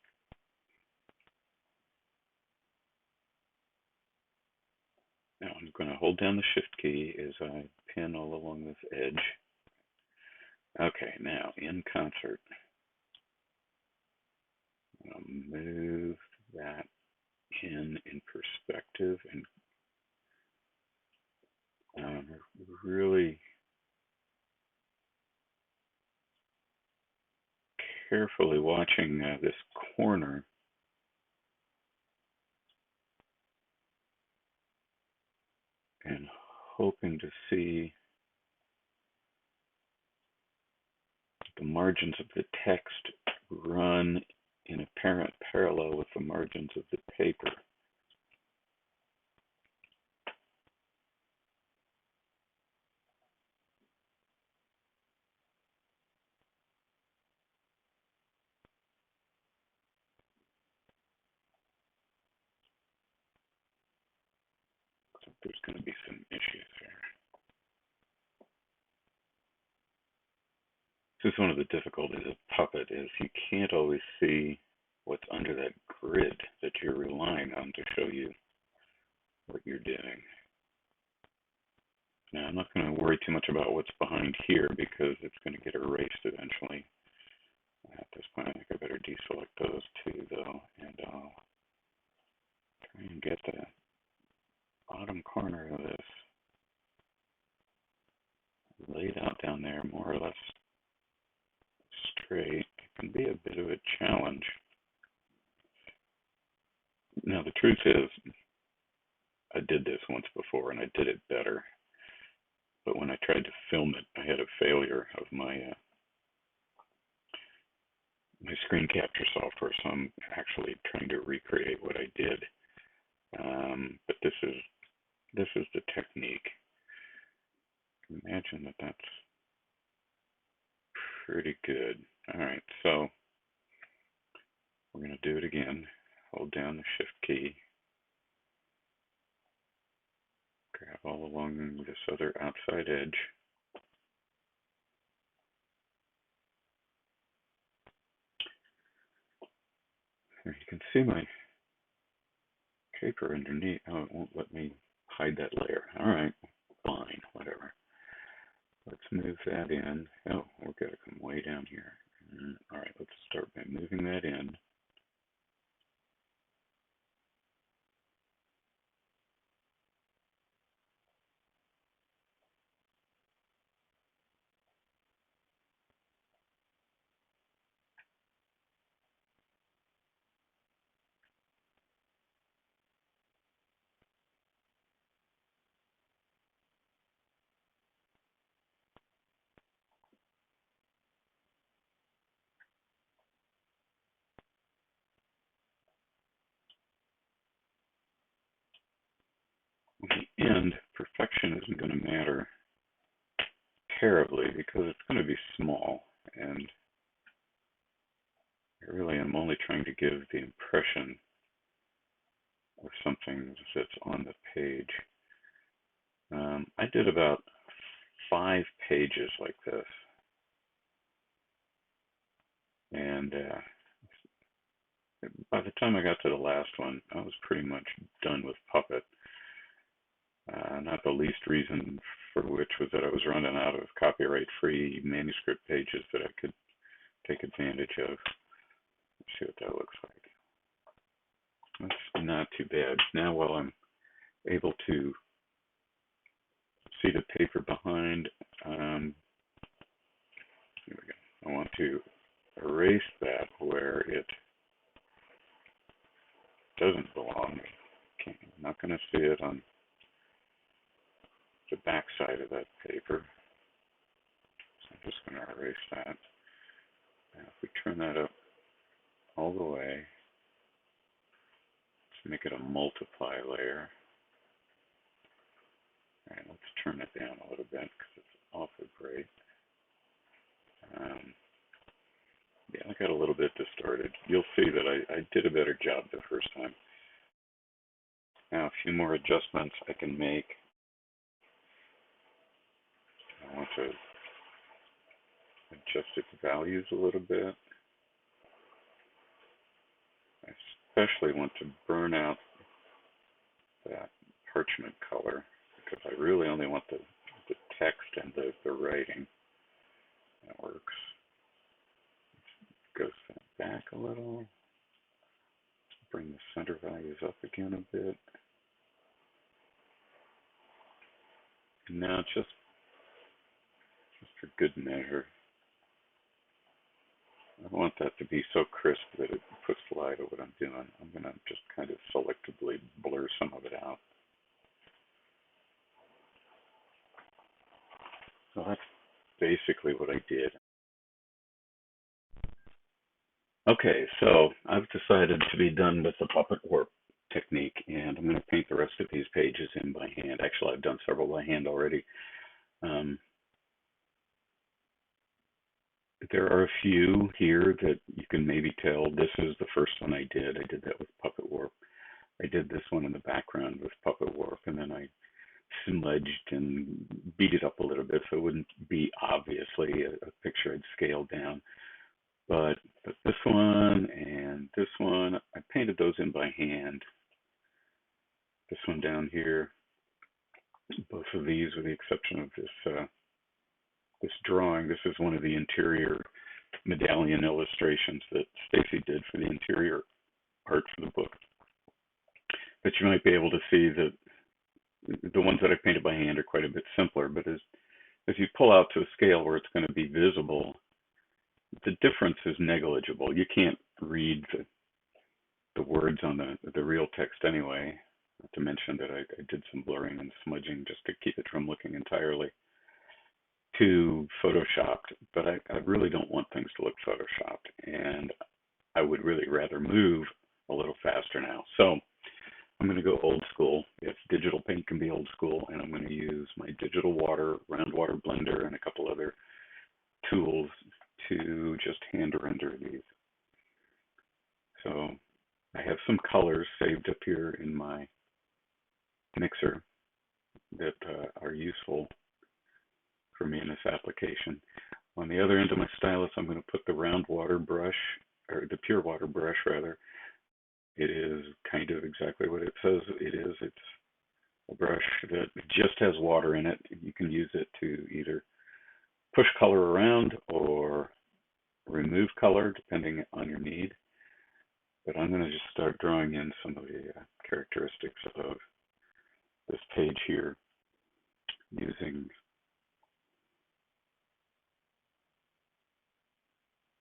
I'm going to hold down the Shift key as I pin all along this edge. Okay, now in concert, I'll move that in perspective and really carefully watching this corner and hoping to see the margins of the text run in apparent parallel with the margins of the paper. So there's going to be some issues there. This is one of the difficulties of Puppet is you can't always see what's under that grid that you're relying on to show you what you're doing. Now, I'm not going to worry too much about what's behind here because it's going to get erased eventually. At this point, I think I better deselect those two, though, and I'll try and get the bottom corner of this laid out down there more or less straight. It can be a bit of a challenge. Now, the truth is, I did this once before and I did it better. But when I tried to film it, I had a failure of my my screen capture software, so I'm actually trying to recreate what I did. But this is the technique. Imagine that that's pretty good. All right, so we're going to do it again. Hold down the Shift key. Grab all along this other outside edge. There you can see my paper underneath. Oh, it won't let me hide that layer. All right, fine, whatever. Let's move that in. Oh, we're going to come way down here. All right, let's start by moving that in. In the end, perfection isn't going to matter terribly because it's going to be small, and I really am only trying to give the impression of something that's on the page. I did about 5 pages like this, and by the time I got to the last one, I was pretty much done with Puppet. Not the least reason for which was that I was running out of copyright-free manuscript pages that I could take advantage of. Let's see what that looks like. That's not too bad. Now, while I'm able to see the paper behind, here we go. I want to erase that where it doesn't belong. I'm not going to see it on the back side of that paper. So I'm just going to erase that. Now, if we turn that up all the way, let's make it a multiply layer. All right, let's turn it down a little bit because it's awfully bright. Yeah, I got a little bit distorted. You'll see that I did a better job the first time. Now, a few more adjustments I can make. I want to adjust its values a little bit. I especially want to burn out that parchment color because I really only want the text and the writing. That works. Goes back a little. Bring the center values up again a bit. And now just for good measure, I don't want that to be so crisp that it puts light to what I'm doing. I'm going to just kind of selectively blur some of it out. So that's basically what I did. Okay, so I've decided to be done with the puppet warp technique, and I'm going to paint the rest of these pages in by hand. Actually, I've done several by hand already. There are a few here that you can maybe tell this is the first one I did. I did that with Puppet Warp. I did this one in the background with puppet work, and then I smudged and beat it up a little bit so it wouldn't be obviously a picture I'd scaled down. But this one and this one, I painted those in by hand. This one down here, both of these with the exception of this drawing. This is one of the interior medallion illustrations that Stacy did for the interior art for the book. But you might be able to see that the ones that I painted by hand are quite a bit simpler, but as you pull out to a scale where it's going to be visible, the difference is negligible. You can't read the words on the real text anyway, not to mention that I did some blurring and smudging just to keep it from looking entirely too photoshopped, but I really don't want things to look photoshopped, and I would really rather move a little faster now. So I'm going to go old school. If digital paint can be old school, and I'm going to use my digital water, round water blender, and a couple other tools to just hand render these. So I have some colors saved up here in my mixer that are useful for me in this application. On the other end of my stylus, I'm going to put the round water brush, or the pure water brush rather. It is kind of exactly what it says it is. It's a brush that just has water in it. You can use it to either push color around or remove color depending on your need. But I'm going to just start drawing in some of the characteristics of this page here using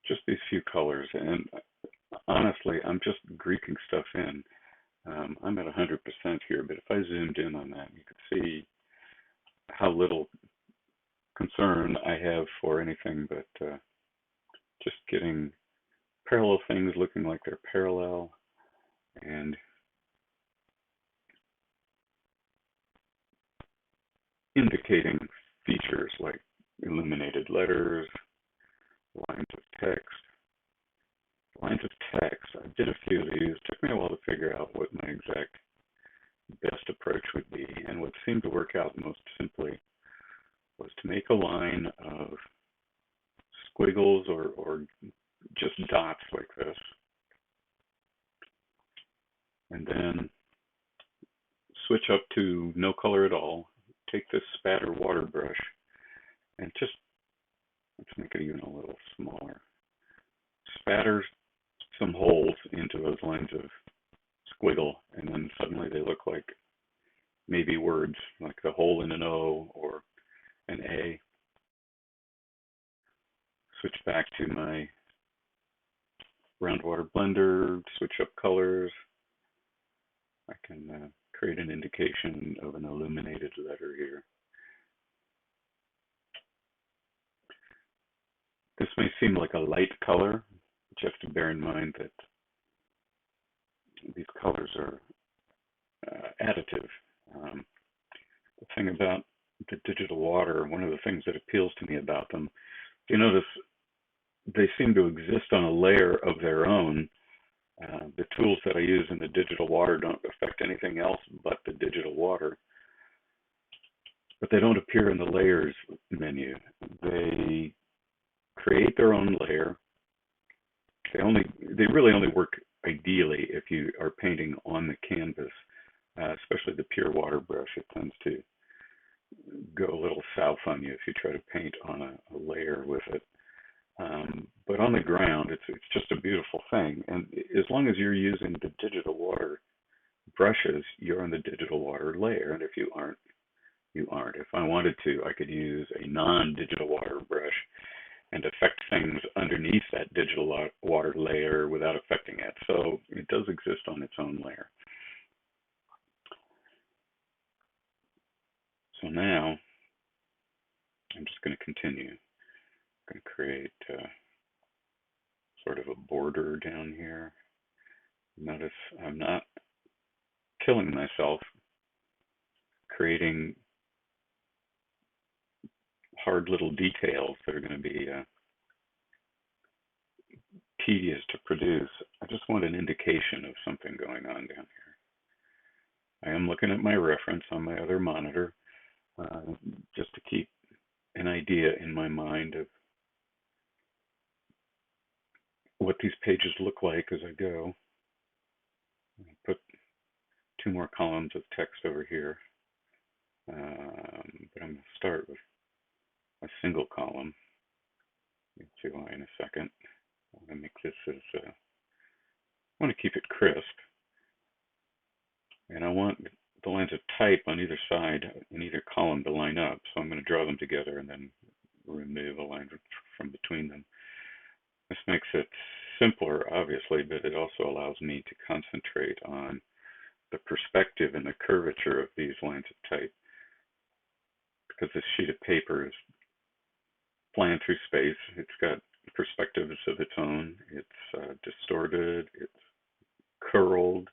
just these few colors. And honestly, I'm just greeking stuff in. I'm at 100% here, but if I zoomed in on that, you could see how little concern I have for anything but just getting parallel things looking like they're parallel, and indicating features like illuminated letters, lines of text. Lines of text, I did a few of these. It took me a while to figure out what my exact best approach would be, and what seemed to work out most simply was to make a line of squiggles or just dots like this, and then switch up to no color at all. Take this spatter water brush and just, let's make it even a little smaller. Spatter some holes into those lines of squiggle, and then suddenly they look like maybe words, like the hole in an O or an A. Switch back to my round water blender, switch up colors. I can create an indication of an illuminated letter here. This may seem like a light color, but you have to bear in mind that these colors are additive. The thing about the digital water, one of the things that appeals to me about them, you notice they seem to exist on a layer of their own. The tools that I use in the digital water don't affect anything else but the digital water, but they don't appear in the layers menu. They create their own layer. They really only work ideally if you are painting on the canvas, especially the pure water brush. It tends to go a little south on you if you try to paint on a layer with it. But on the ground, it's just a beautiful thing. And as long as you're using the digital water brushes, you're on the digital water layer. And if you aren't, you aren't. If I wanted to, I could use a non-digital water brush and affect things underneath that digital water layer without affecting it. So it does exist on its own layer. So now I'm just going to continue. I'm going to create sort of a border down here. Notice I'm not killing myself creating hard little details that are going to be tedious to produce. I just want an indication of something going on down here. I am looking at my reference on my other monitor just to keep an idea in my mind of what these pages look like as I go. I'll put two more columns of text over here, but I'm going to start with a single column. You'll see why in a second. I want to make this as, I want to keep it crisp, and I want the lines of type on either side in either column to line up, so I'm going to draw them together and then remove a line from between them. This makes it simpler, obviously, but it also allows me to concentrate on the perspective and the curvature of these lines of type, because this sheet of paper is flying through space. It's got perspectives of its own. It's distorted. It's curled.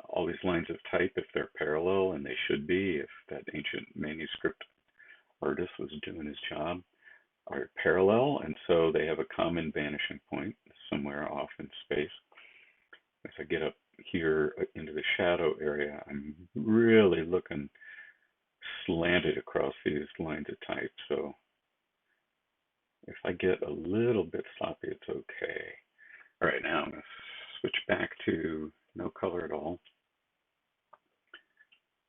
All these lines of type, if they're parallel, and they should be, if that ancient manuscript artist was doing his job, are parallel, and so they have a common vanishing point somewhere off in space. As I get up here into the shadow area, I'm really looking slanted across these lines of type, so if I get a little bit sloppy, it's okay. All right, now I'm going to switch back to no color at all,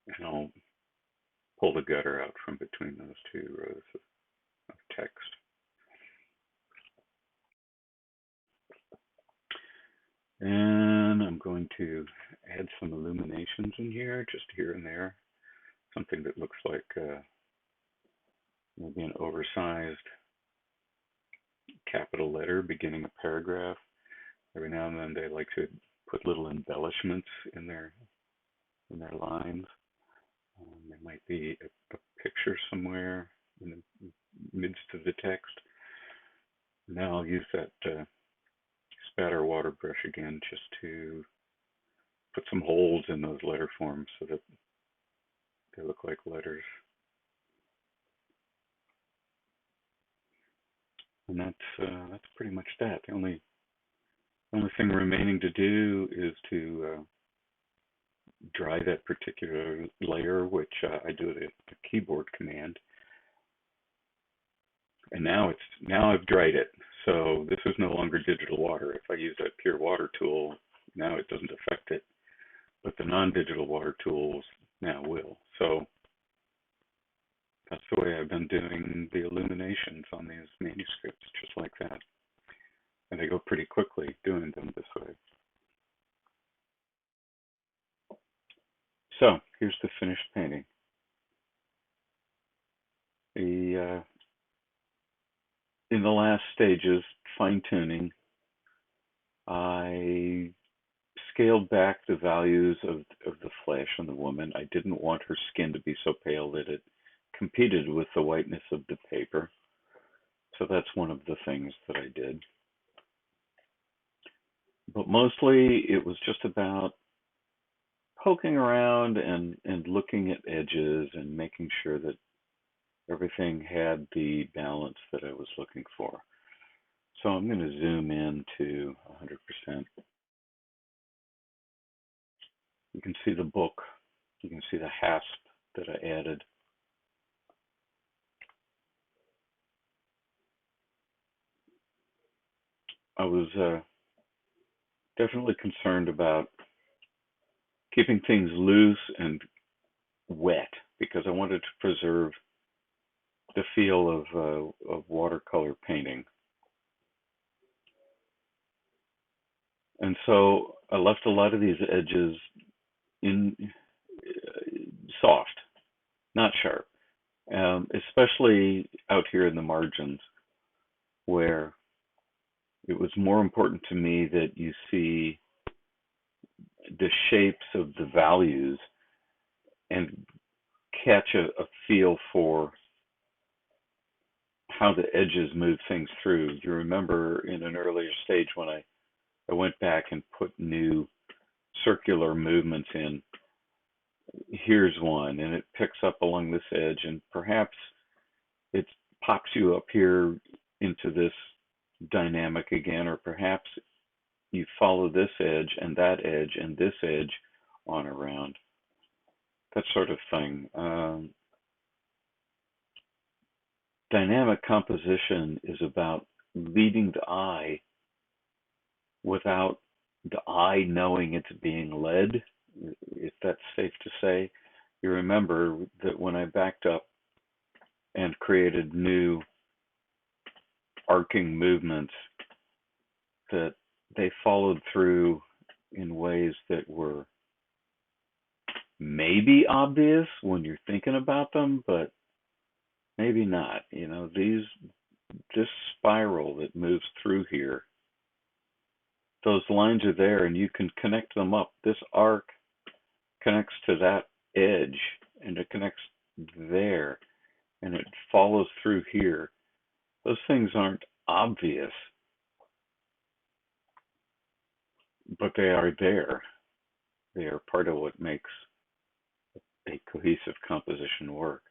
and I'll pull the gutter out from between those two rows of text. And I'm going to add some illuminations in here, just here and there. Something that looks like maybe an oversized capital letter beginning a paragraph. Every now and then they like to put little embellishments in their lines. There might be a picture somewhere in the midst of the text. Now I'll use that spatter water brush again just to put some holes in those letter forms so that they look like letters. And that's pretty much that. The only thing remaining to do is to dry that particular layer, which I do with a keyboard command. And now I've dried it, so this is no longer digital water. If I use that pure water tool, now it doesn't affect it, but the non-digital water tools now will. So that's the way I've been doing the illuminations on these manuscripts, just like that. And they go pretty quickly doing them this way. So here's the finished painting. In the last stages, fine-tuning, I scaled back the values of the flesh on the woman. I didn't want her skin to be so pale that it competed with the whiteness of the paper. So that's one of the things that I did. But mostly it was just about poking around and looking at edges and making sure that everything had the balance that I was looking for. So I'm going to zoom in to 100%. You can see the book. You can see the hasp that I added. I was definitely concerned about keeping things loose and wet because I wanted to preserve the feel of watercolor painting. And so I left a lot of these edges in soft, not sharp, especially out here in the margins where it was more important to me that you see the shapes of the values and catch a feel for how the edges move things through. You remember in an earlier stage when I went back and put new circular movements in. Here's one, and it picks up along this edge, and perhaps it pops you up here into this dynamic again, or perhaps you follow this edge and that edge and this edge on around. that sort of thing. Dynamic composition is about leading the eye without the eye knowing it's being led, if that's safe to say. You remember that when I backed up and created new arcing movements, that they followed through in ways that were maybe obvious when you're thinking about them, but maybe not. This spiral that moves through here, those lines are there and you can connect them up. This arc connects to that edge and it connects there and it follows through here. Those things aren't obvious, but they are there. They are part of what makes a cohesive composition work.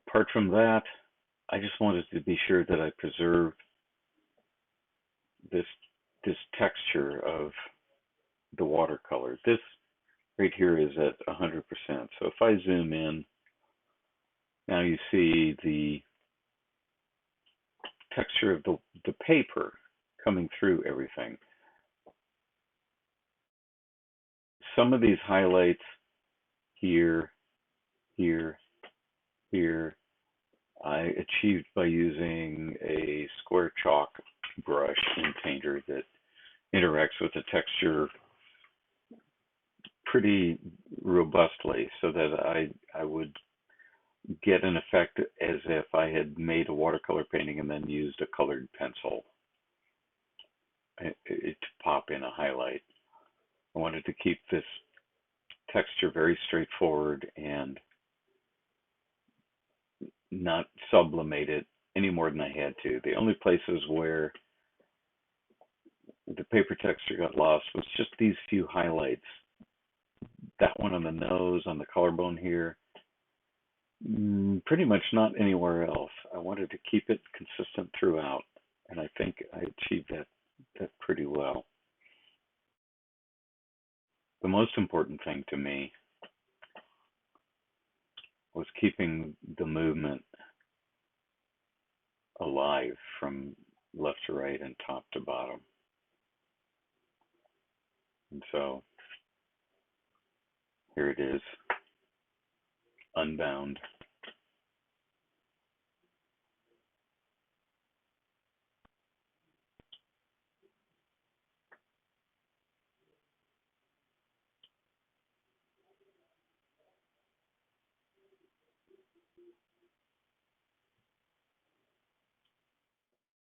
Apart from that, I just wanted to be sure that I preserve this texture of the watercolor. This right here is at 100%. So if I zoom in, now you see the texture of the paper coming through everything. Some of these highlights here, here, here, I achieved by using a square chalk brush in Painter that interacts with the texture pretty robustly so that I would get an effect as if I had made a watercolor painting and then used a colored pencil to pop in a highlight. I wanted to keep this texture very straightforward and not sublimate it any more than I had to. The only places where the paper texture got lost was just these few highlights. That one on the nose, on the collarbone here, pretty much not anywhere else. I wanted to keep it consistent throughout, and I think I achieved that pretty well. The most important thing to me was keeping the movement alive from left to right and top to bottom. And so here it is, unbound.